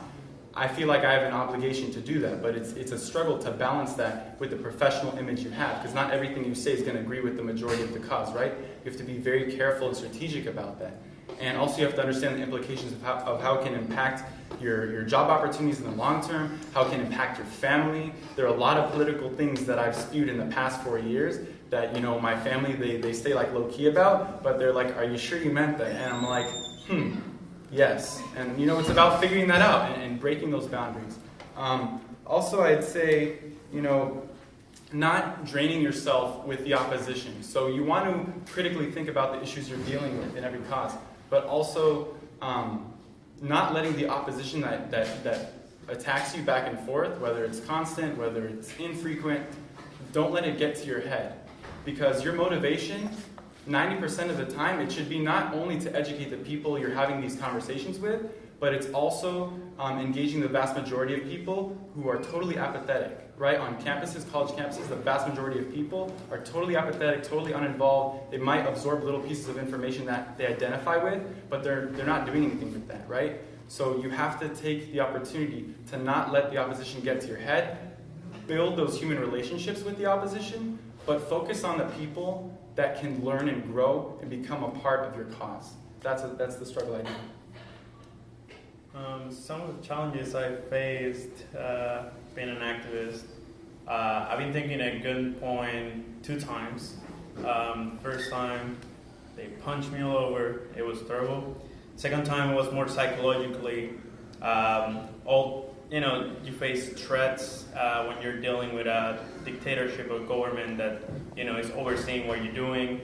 I feel like I have an obligation to do that, but it's a struggle to balance that with the professional image you have, because not everything you say is going to agree with the majority of the cause, right? You have to be very careful and strategic about that. And also you have to understand the implications of how it can impact your job opportunities in the long term, how it can impact your family. There are a lot of political things that I've spewed in the past 4 years that, you know, my family, they stay like low-key about, but they're like, are you sure you meant that? And I'm like, yes. And, you know, it's about figuring that out and breaking those boundaries. Also, I'd say, you know, not draining yourself with the opposition. So you want to critically think about the issues you're dealing with in every cause, but also not letting the opposition that attacks you back and forth, whether it's constant, whether it's infrequent, don't let it get to your head. Because your motivation, 90% of the time, it should be not only to educate the people you're having these conversations with, but it's also engaging the vast majority of people who are totally apathetic, right? On campuses, college campuses, the vast majority of people are totally apathetic, totally uninvolved. They might absorb little pieces of information that they identify with, but they're not doing anything with that, right? So you have to take the opportunity to not let the opposition get to your head, build those human relationships with the opposition, but focus on the people that can learn and grow and become a part of your cause. That's the struggle I do. Some of the challenges I faced being an activist, I've been thinking at gunpoint 2 times. First time, they punched me all over. It was terrible. Second time, it was more psychologically. You face threats when you're dealing with a dictatorship or government that is overseeing what you're doing.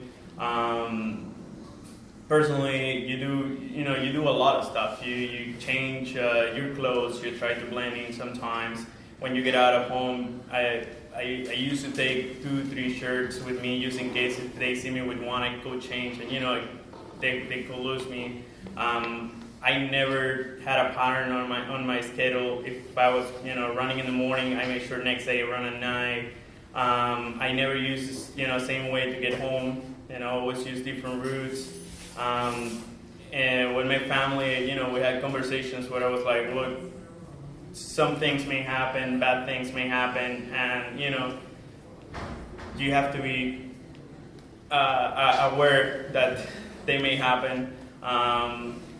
Personally, you do a lot of stuff. You change your clothes. You try to blend in sometimes. When you get out of home, I used to take 2-3 shirts with me just in case if they see me with one, I go change, and they could lose me. I never had a pattern on my schedule. If I was running in the morning, I made sure next day I run at night. I never used same way to get home. Always use different routes. And with my family, we had conversations where I was like, look, some things may happen, bad things may happen, and you have to be aware that they may happen.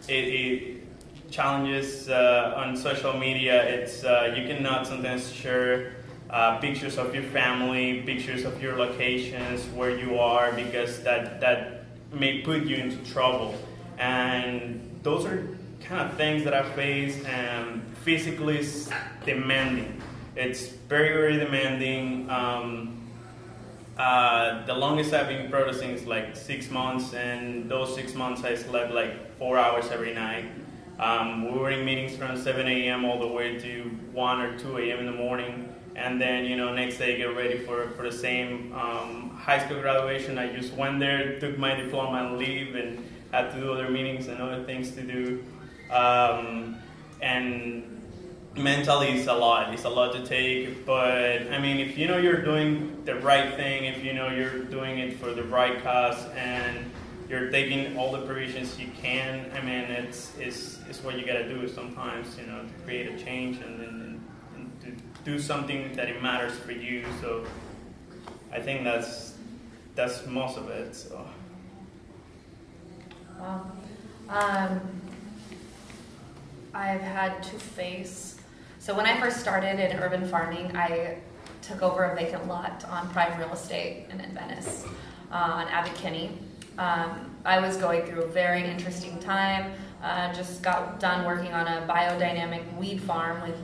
It challenges on social media. It's you cannot sometimes share pictures of your family, pictures of your locations, where you are, because that may put you into trouble. And those are kind of things that I face, and physically demanding. It's very, very demanding. The longest I've been protesting is like 6 months, and those 6 months I slept like 4 hours every night. We were in meetings from 7 a.m. all the way to 1 or 2 a.m. in the morning. And then, next day get ready for the same high school graduation. I just went there, took my diploma and leave, and had to do other meetings and other things to do. And mentally, it's a lot to take. But, I mean, if you're doing the right thing, if you're doing it for the right cause, and you're taking all the provisions you can, I mean, it's what you got to do sometimes, to create a change and to do something that it matters for you. So I think that's most of it. So. Wow. I've had to face. So when I first started in urban farming, I took over a vacant lot on prime real estate in Venice, on Abbot Kinney. I was going through a very interesting time. Just got done working on a biodynamic weed farm with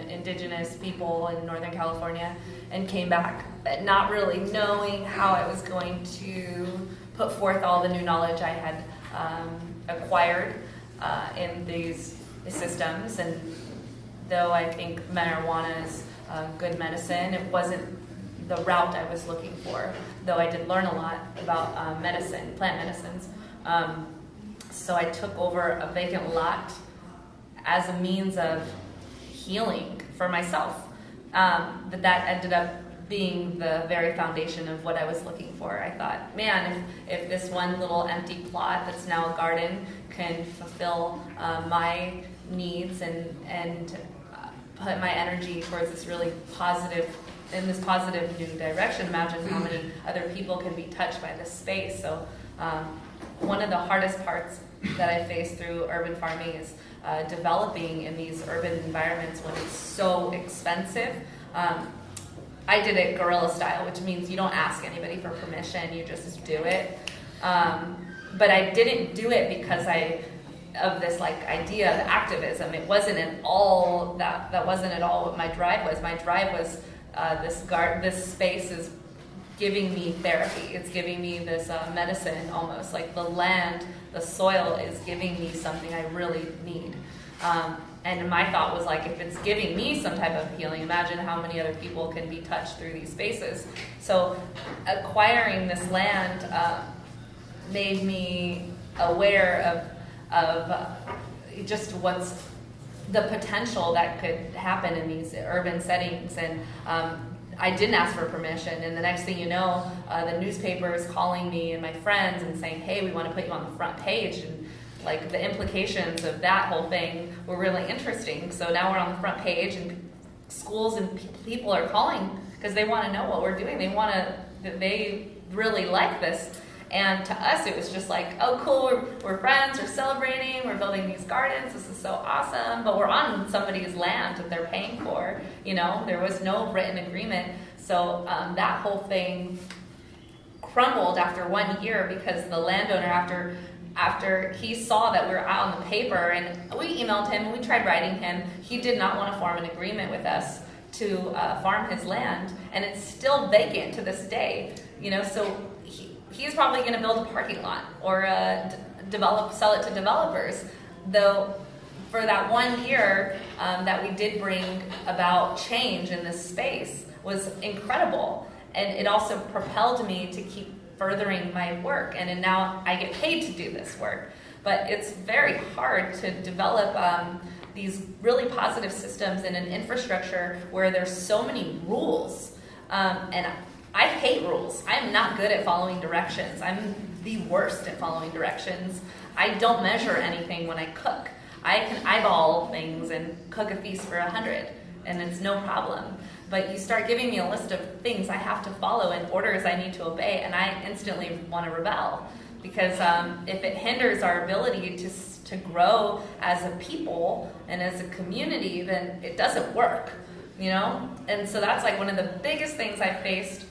indigenous people in Northern California, and came back not really knowing how I was going to put forth all the new knowledge I had acquired in these systems. And though I think marijuana is good medicine, it wasn't the route I was looking for, though I did learn a lot about plant medicines. So I took over a vacant lot as a means of healing for myself. That ended up being the very foundation of what I was looking for. I thought, man, if this one little empty plot that's now a garden can fulfill my needs and put my energy towards this really positive new direction, imagine how many other people can be touched by this space. So one of the hardest parts that I face through urban farming is developing in these urban environments when it's so expensive. I did it guerrilla style, which means you don't ask anybody for permission, you just do it. But I didn't do it because of this idea of activism. It wasn't at all that wasn't at all what my drive was. My drive was this space is giving me therapy. It's giving me this medicine almost. Like the land, the soil is giving me something I really need. And my thought was like, if it's giving me some type of healing, imagine how many other people can be touched through these spaces. So acquiring this land made me aware of just what's the potential that could happen in these urban settings. And I didn't ask for permission, and the next thing you know, the newspaper is calling me and my friends and saying, hey, we want to put you on the front page. And like the implications of that whole thing were really interesting. So now we're on the front page, and schools and people are calling because they want to know what we're doing. They really like this. And to us, it was just like, oh, cool, we're friends, we're celebrating, we're building these gardens, this is so awesome, but we're on somebody's land that they're paying for, there was no written agreement. So that whole thing crumbled after 1 year because the landowner, after he saw that we were out on the paper, and we emailed him and we tried writing him, he did not want to form an agreement with us to farm his land, and it's still vacant to this day, so he's probably going to build a parking lot or sell it to developers. Though for that 1 year that we did bring about change in this space was incredible. And it also propelled me to keep furthering my work. And now I get paid to do this work. But it's very hard to develop these really positive systems in an infrastructure where there's so many rules. And I hate rules. I'm not good at following directions. I'm the worst at following directions. I don't measure anything when I cook. I can eyeball things and cook a feast for 100, and it's no problem. But you start giving me a list of things I have to follow and orders I need to obey, and I instantly want to rebel. Because if it hinders our ability to grow as a people and as a community, then it doesn't work, And so that's like one of the biggest things I faced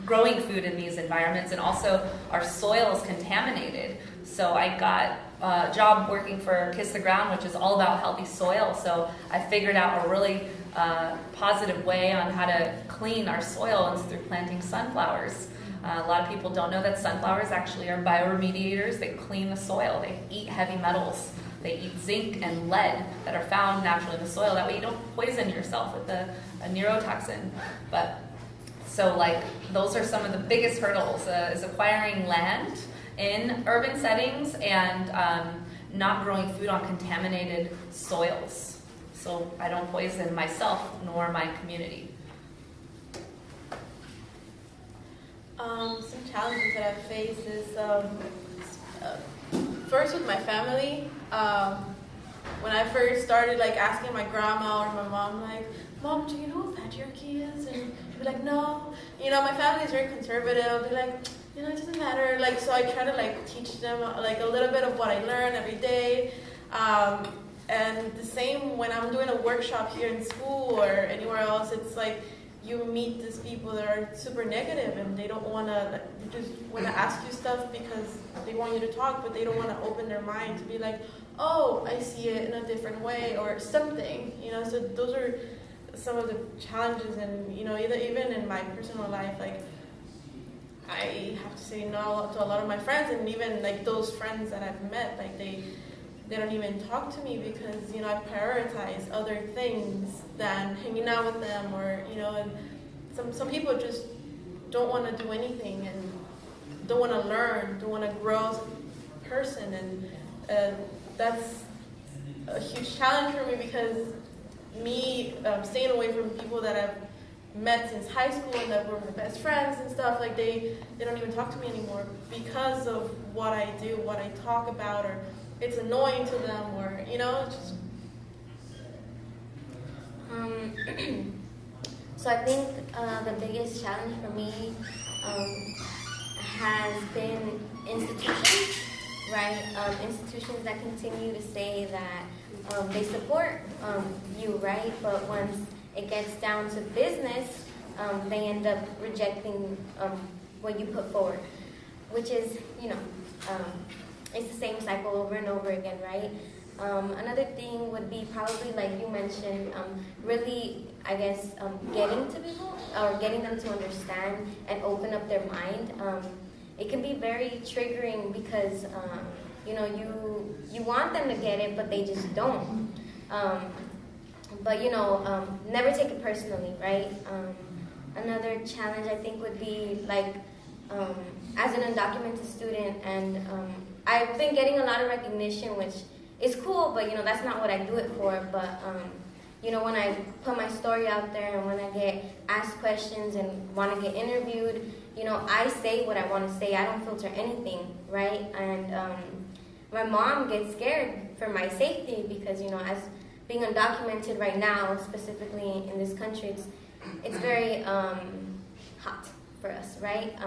growing food in these environments, and also our soil is contaminated. So I got a job working for Kiss the Ground, which is all about healthy soil. So I figured out a really positive way on how to clean our soil, and it's through planting sunflowers. A lot of people don't know that sunflowers actually are bioremediators. They clean the soil. They eat heavy metals. They eat zinc and lead that are found naturally in the soil. That way you don't poison yourself with a neurotoxin. So those are some of the biggest hurdles, is acquiring land in urban settings and not growing food on contaminated soils. So I don't poison myself nor my community. Some challenges that I face is first with my family. When I first started asking my grandma or my mom, Mom, do you know what patriarchy is? And she'd be like, no. My family is very conservative. I'll be like, it doesn't matter. So I try to teach them a little bit of what I learn every day. And the same when I'm doing a workshop here in school or anywhere else, it's you meet these people that are super negative and they don't want to, they just want to ask you stuff because they want you to talk, but they don't want to open their mind to be like, oh, I see it in a different way or something, so those are some of the challenges. And, even in my personal life, I have to say no to a lot of my friends, and even those friends that I've met, they don't even talk to me because, I prioritize other things than hanging out with them, or, and some people just don't want to do anything and don't want to learn, don't want to grow as a person, and that's a huge challenge for me because me staying away from people that I've met since high school and that were my best friends and stuff, they don't even talk to me anymore because of what I do, what I talk about, or it's annoying to them, or, it's just... So I think the biggest challenge for me has been institutions, right? Institutions that continue to say that they support you, right? But once it gets down to business, they end up rejecting what you put forward, which is, it's the same cycle over and over again, right? Another thing would be probably, like you mentioned, really, I guess, getting to people or getting them to understand and open up their mind. It can be very triggering because, you want them to get it, but they just don't. But never take it personally, right? Another challenge I think would be like, as an undocumented student, and I've been getting a lot of recognition, which is cool, but that's not what I do it for. But when I put my story out there and when I get asked questions and want to get interviewed, I say what I want to say. I don't filter anything, right? And my mom gets scared for my safety because, as being undocumented right now, specifically in this country, it's very hot for us, right?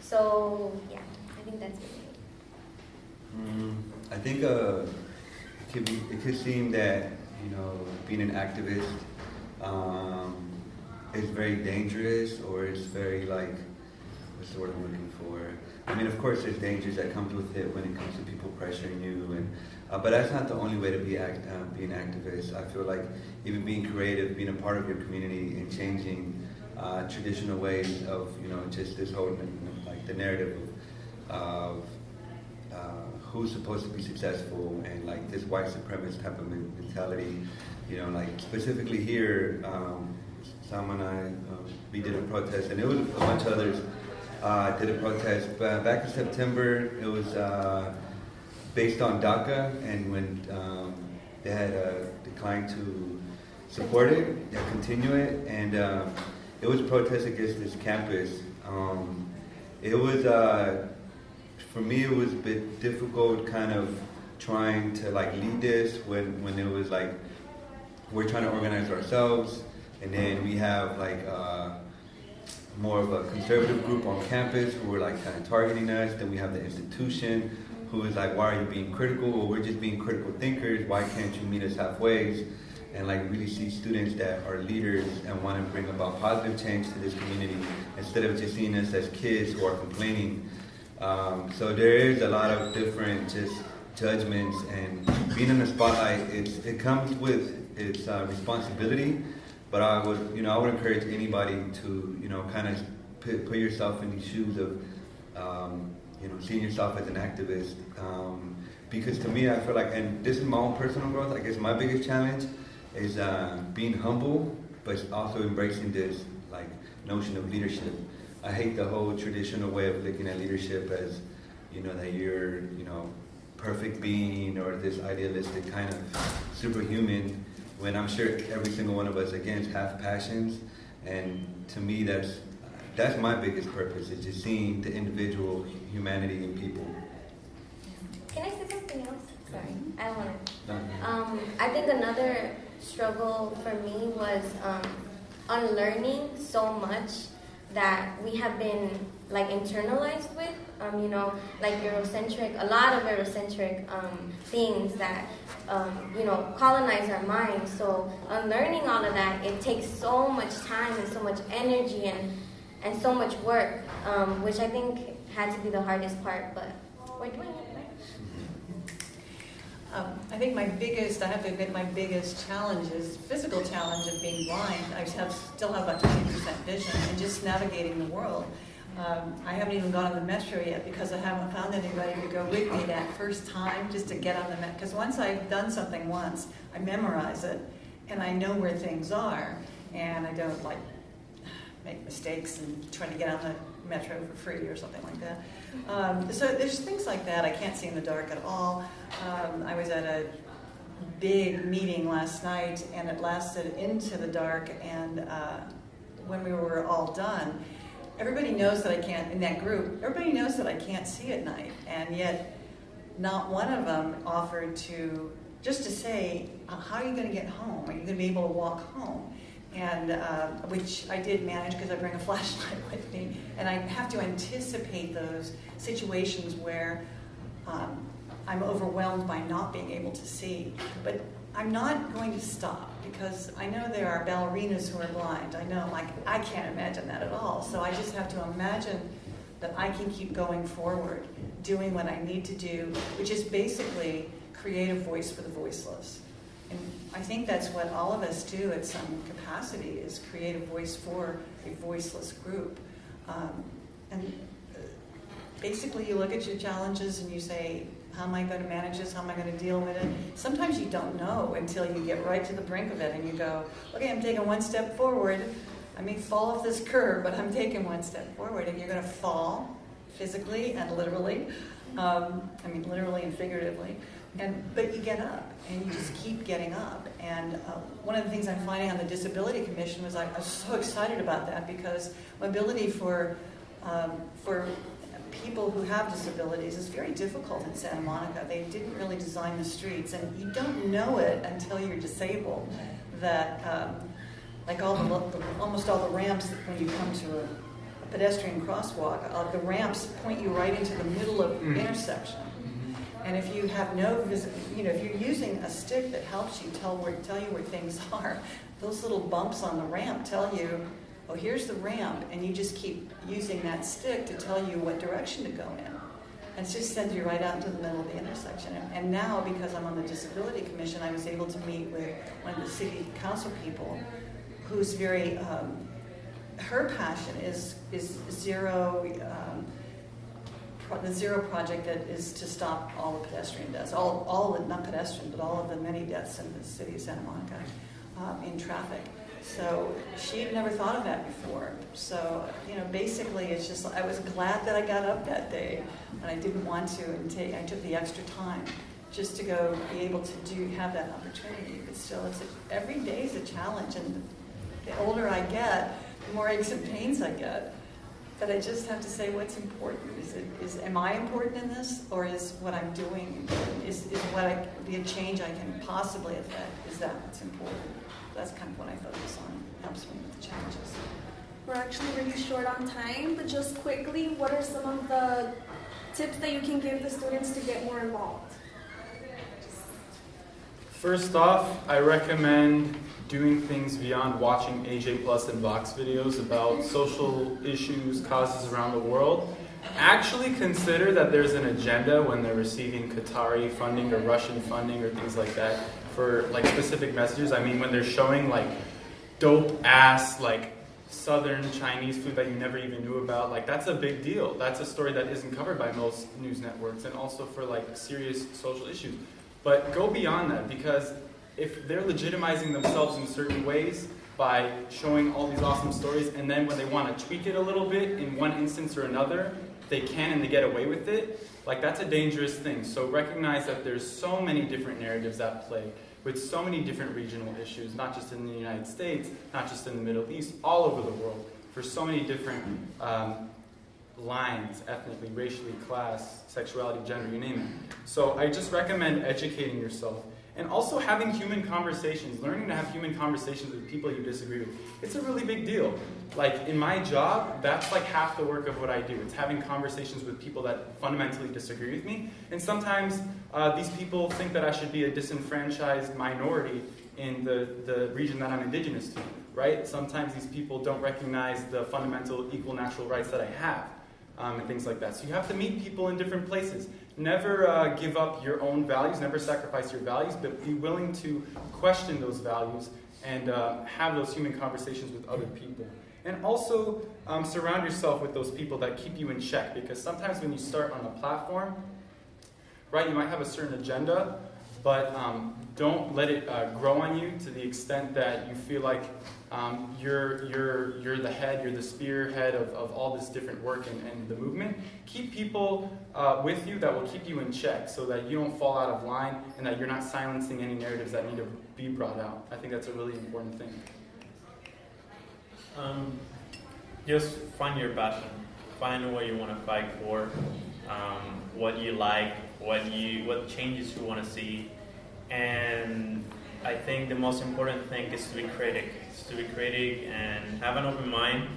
So, yeah, I think that's it. I think it could seem that, being an activist is very dangerous, or it's very what's the word I'm looking for? I mean, of course, there's dangers that comes with it when it comes to people pressuring you, but that's not the only way to be an activist. I feel like even being creative, being a part of your community, and changing traditional ways of, just this whole the narrative of who's supposed to be successful, and this white supremacist type of mentality. Specifically here, Sam and I, we did a protest, and it was a bunch of others did a protest. But back in September, it was based on DACA, and when they had declined to support it, they continue it, and it was a protest against this campus. It was, for me, it was a bit difficult kind of trying to lead this when it was we're trying to organize ourselves, and then we have more of a conservative group on campus who were kind of targeting us. Then we have the institution who is why are you being critical? Well, we're just being critical thinkers. Why can't you meet us halfway? And really see students that are leaders and want to bring about positive change to this community instead of just seeing us as kids who are complaining. So there is a lot of different just judgments, and being in the spotlight, it comes with its responsibility. But I would encourage anybody to kind of put yourself in the shoes of seeing yourself as an activist. Because to me, I feel and this is my own personal growth. I guess my biggest challenge is being humble, but also embracing this notion of leadership. I hate the whole traditional way of looking at leadership as that you're perfect being, or this idealistic kind of superhuman, when I'm sure every single one of us again have passions. And to me, that's my biggest purpose, is just seeing the individual humanity in people. Can I say something else? Sorry, I don't want to. I think another struggle for me was unlearning so much that we have been internalized with, Eurocentric, a lot of Eurocentric things that, colonize our minds. So unlearning all of that, it takes so much time and so much energy and so much work, which I think had to be the hardest part, but we're doing it, right? I think I have to admit, my biggest challenge is physical challenge of being blind. I still have about 20% vision, and just navigating the world. I haven't even gone on the metro yet because I haven't found anybody to go with me that first time just to get on the metro. Because once I've done something once, I memorize it, and I know where things are, and I don't make mistakes and try to get on the metro for free or something like that. So there's things like that. I can't see in the dark at all. I was at a big meeting last night, and it lasted into the dark, and when we were all done, everybody knows that I can't, in that group, everybody knows that I can't see at night, and yet not one of them offered to say, how are you going to get home? Are you going to be able to walk home? And which I did manage because I bring a flashlight with me, and I have to anticipate those situations where I'm overwhelmed by not being able to see. But I'm not going to stop, because I know there are ballerinas who are blind. I know, I can't imagine that at all. So I just have to imagine that I can keep going forward, doing what I need to do, which is basically create a voice for the voiceless. And I think that's what all of us do at some capacity, is create a voice for a voiceless group. And basically you look at your challenges and you say, How am I going to manage this? How am I going to deal with it? Sometimes you don't know until you get right to the brink of it and you go, okay, I'm taking one step forward. I may fall off this curb, but I'm taking one step forward. And you're going to fall physically and literally. Literally and figuratively. But you get up, and you just keep getting up. And one of the things I'm finding on the Disability Commission was I was so excited about that, because mobility for people who have disabilities is very difficult in Santa Monica. They didn't really design the streets, and you don't know it until you're disabled. That like almost all the ramps when you come to a pedestrian crosswalk, the ramps point you right into the middle of the intersection. And if you have if you're using a stick that helps you tell you where things are, those little bumps on the ramp tell you, oh, here's the ramp, and you just keep using that stick to tell you what direction to go in. And it just sends you right out into the middle of the intersection. And now, because I'm on the Disability Commission, I was able to meet with one of the city council people who's very, her passion is zero, the Zero project that is to stop all the pedestrian deaths, not pedestrian, but all of the many deaths in the city of Santa Monica in traffic. So she had never thought of that before. So, basically it's just, I was glad that I got up that day, and I didn't want to, and I took the extra time just to go be able to have that opportunity. But still, every day is a challenge, and the older I get, the more aches and pains I get. But I just have to say, what's important? Am I important in this, or is what I'm doing important? Is the change I can possibly affect? Is that what's important? That's kind of what I focus on. Helps me with the challenges. We're actually really short on time, but just quickly, what are some of the tips that you can give the students to get more involved? First off, I recommend doing things beyond watching AJ Plus and Vox videos about social issues, causes around the world. Actually consider that there's an agenda when they're receiving Qatari funding or Russian funding or things like that for specific messages. I mean, when they're showing dope ass southern Chinese food that you never even knew about, that's a big deal. That's a story that isn't covered by most news networks, and also for serious social issues. But go beyond that, because if they're legitimizing themselves in certain ways by showing all these awesome stories, and then when they want to tweak it a little bit in one instance or another, they can and they get away with it, that's a dangerous thing. So recognize that there's so many different narratives at play with so many different regional issues, not just in the United States, not just in the Middle East, all over the world, for so many different lines, ethnically, racially, class, sexuality, gender, you name it. So I just recommend educating yourself. And also having human conversations, learning to have human conversations with people you disagree with. It's a really big deal. In my job, that's half the work of what I do. It's having conversations with people that fundamentally disagree with me. And sometimes these people think that I should be a disenfranchised minority in the region that I'm indigenous to, right? Sometimes these people don't recognize the fundamental equal natural rights that I have, and things like that. So you have to meet people in different places. Never give up your own values, never sacrifice your values, but be willing to question those values and have those human conversations with other people. And also surround yourself with those people that keep you in check, because sometimes when you start on a platform, right, you might have a certain agenda, but don't let it grow on you to the extent that you feel like you're the head, you're the spearhead of all this different work and the movement. Keep people with you that will keep you in check, so that you don't fall out of line and that you're not silencing any narratives that need to be brought out. I think that's a really important thing. Just find your passion. Find what you want to fight for, what you like, what changes you want to see. And I think the most important thing is to be critic. And have an open mind.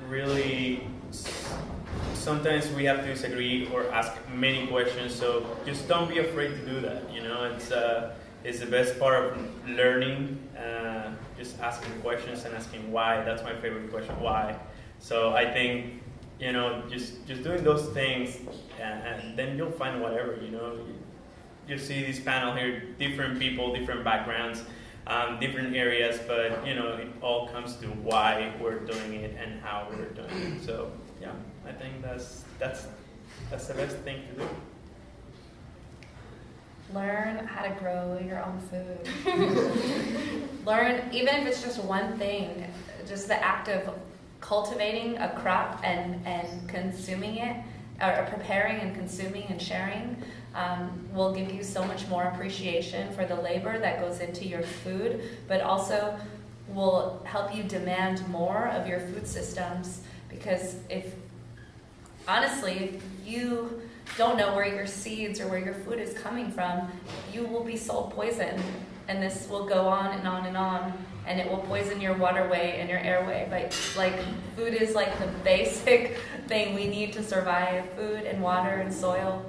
Really, sometimes we have to disagree or ask many questions, so just don't be afraid to do that. It's the best part of learning, just asking questions and asking why. That's my favorite question, why. So I think, just doing those things, and then you'll find whatever, You see this panel here, different people, different backgrounds, different areas, but it all comes to why we're doing it and how we're doing it. So yeah, I think that's That's the best thing to do. Learn how to grow your own food. Learn, even if it's just one thing, just the act of cultivating a crop and consuming it, or preparing and consuming and sharing, will give you so much more appreciation for the labor that goes into your food, but also will help you demand more of your food systems. Because honestly, if you don't know where your seeds or where your food is coming from, you will be sold poison, and this will go on and on and on, and it will poison your waterway and your airway. But like, food is like the basic thing we need to survive: food and water and soil.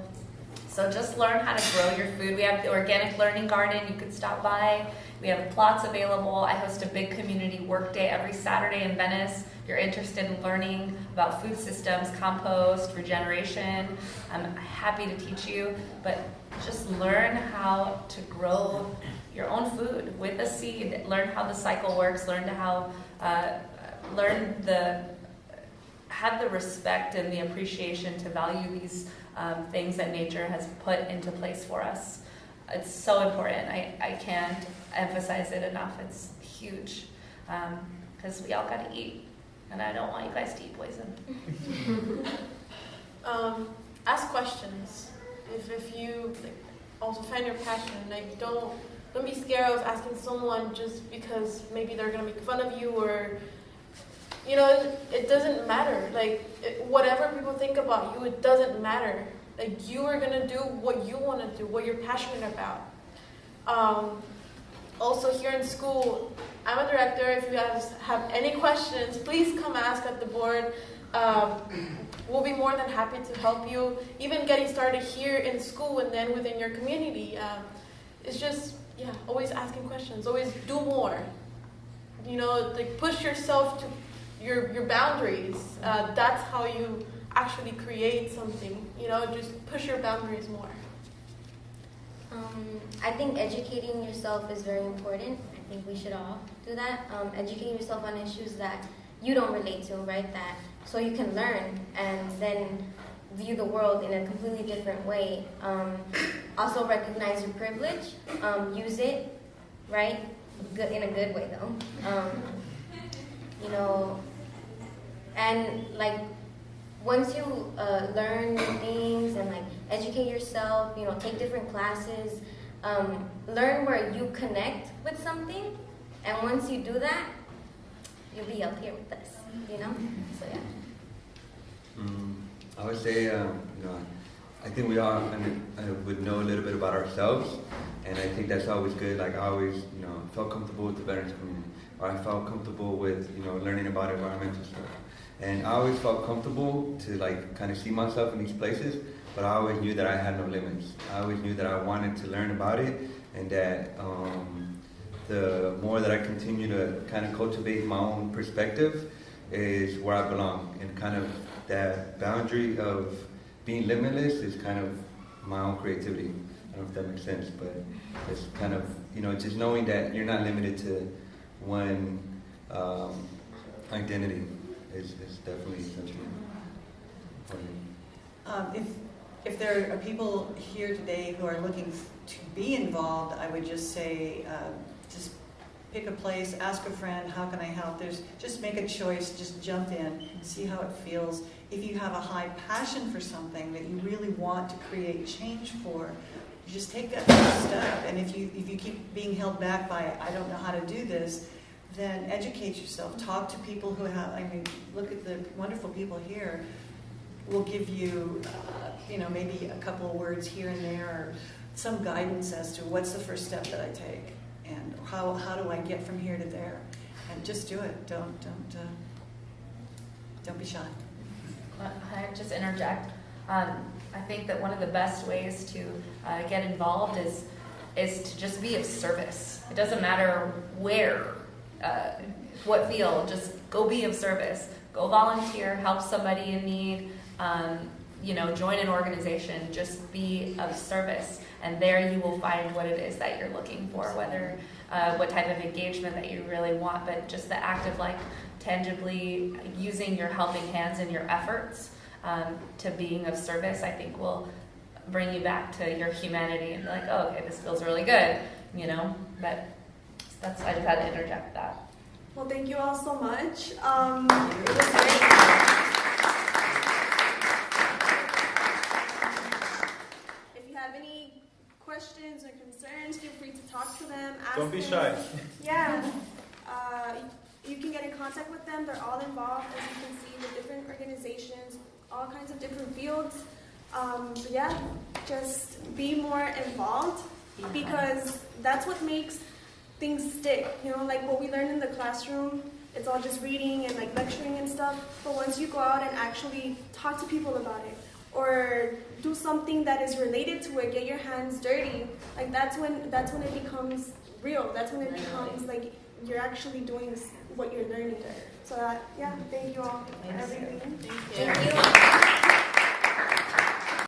So just learn how to grow your food. We have the Organic Learning Garden. You could stop by. We have plots available. I host a big community work day every Saturday in Venice. If you're interested in learning about food systems, compost, regeneration, I'm happy to teach you. But just learn how to grow your own food with a seed. Learn how the cycle works. Have the respect and the appreciation to value these things that nature has put into place for us. It's so important. I can't emphasize it enough. It's huge, because we all got to eat, and I don't want you guys to eat poison. Ask questions. If you also find your passion, don't be scared of asking someone just because maybe they're gonna make fun of you, or it doesn't matter. Whatever people think about you, it doesn't matter. You are gonna do what you want to do, what you're passionate about. Also, here in school, I'm a director. If you guys have any questions, please come ask at the board. We'll be more than happy to help you. Even getting started here in school and then within your community. It's just, always asking questions. Always do more. Push yourself to your boundaries. That's how you actually create something. Just push your boundaries more. I think educating yourself is very important. I think we should all do that. Educating yourself on issues that you don't relate to, right? So you can learn and then view the world in a completely different way. Also recognize your privilege. Use it, right? In a good way, though. And once you learn new things and educate yourself, take different classes, learn where you connect with something, and once you do that, you'll be up here with us, So yeah. I would say, I think we all would know a little bit about ourselves, and I think that's always good. I always, felt comfortable with the veterans community, or I felt comfortable with, learning about environmental stuff. And I always felt comfortable to kind of see myself in these places, but I always knew that I had no limits. I always knew that I wanted to learn about it, and that the more that I continue to kind of cultivate my own perspective is where I belong. And kind of that boundary of being limitless is kind of my own creativity. I don't know if that makes sense, but it's kind of, just knowing that you're not limited to one identity. Is definitely essential. If there are people here today who are looking to be involved, I would just say, just pick a place, ask a friend, how can I help? Just make a choice, just jump in, see how it feels. If you have a high passion for something that you really want to create change for, you just take that first step. And if you keep being held back by, I don't know how to do this, then educate yourself. Talk to people who have, look at the wonderful people here. We'll give you, maybe a couple of words here and there, or some guidance as to what's the first step that I take, and how do I get from here to there, and just do it. Don't be shy. I just interject. I think that one of the best ways to get involved is to just be of service. It doesn't matter where. What field, just go be of service. Go volunteer, help somebody in need, join an organization, just be of service. And there you will find what it is that you're looking for, whether what type of engagement that you really want, but just the act of tangibly using your helping hands and your efforts to being of service, I think will bring you back to your humanity and be like, oh, okay, this feels really good, you know. But that's, I just had to interject that. Well, thank you all so much. It was great. If you have any questions or concerns, feel free to talk to them. Ask Don't be them. shy. Yeah. You can get in contact with them. They're all involved, as you can see, with different organizations, all kinds of different fields. So yeah, just be more involved, because that's what makes things stick. You know, like what we learn in the classroom, it's all just reading and like lecturing and stuff. But once you go out and actually talk to people about it, or do something that is related to it, get your hands dirty, like that's when it becomes real. That's when it becomes like you're actually doing what you're learning. So yeah, thank you all for everything. Thank you.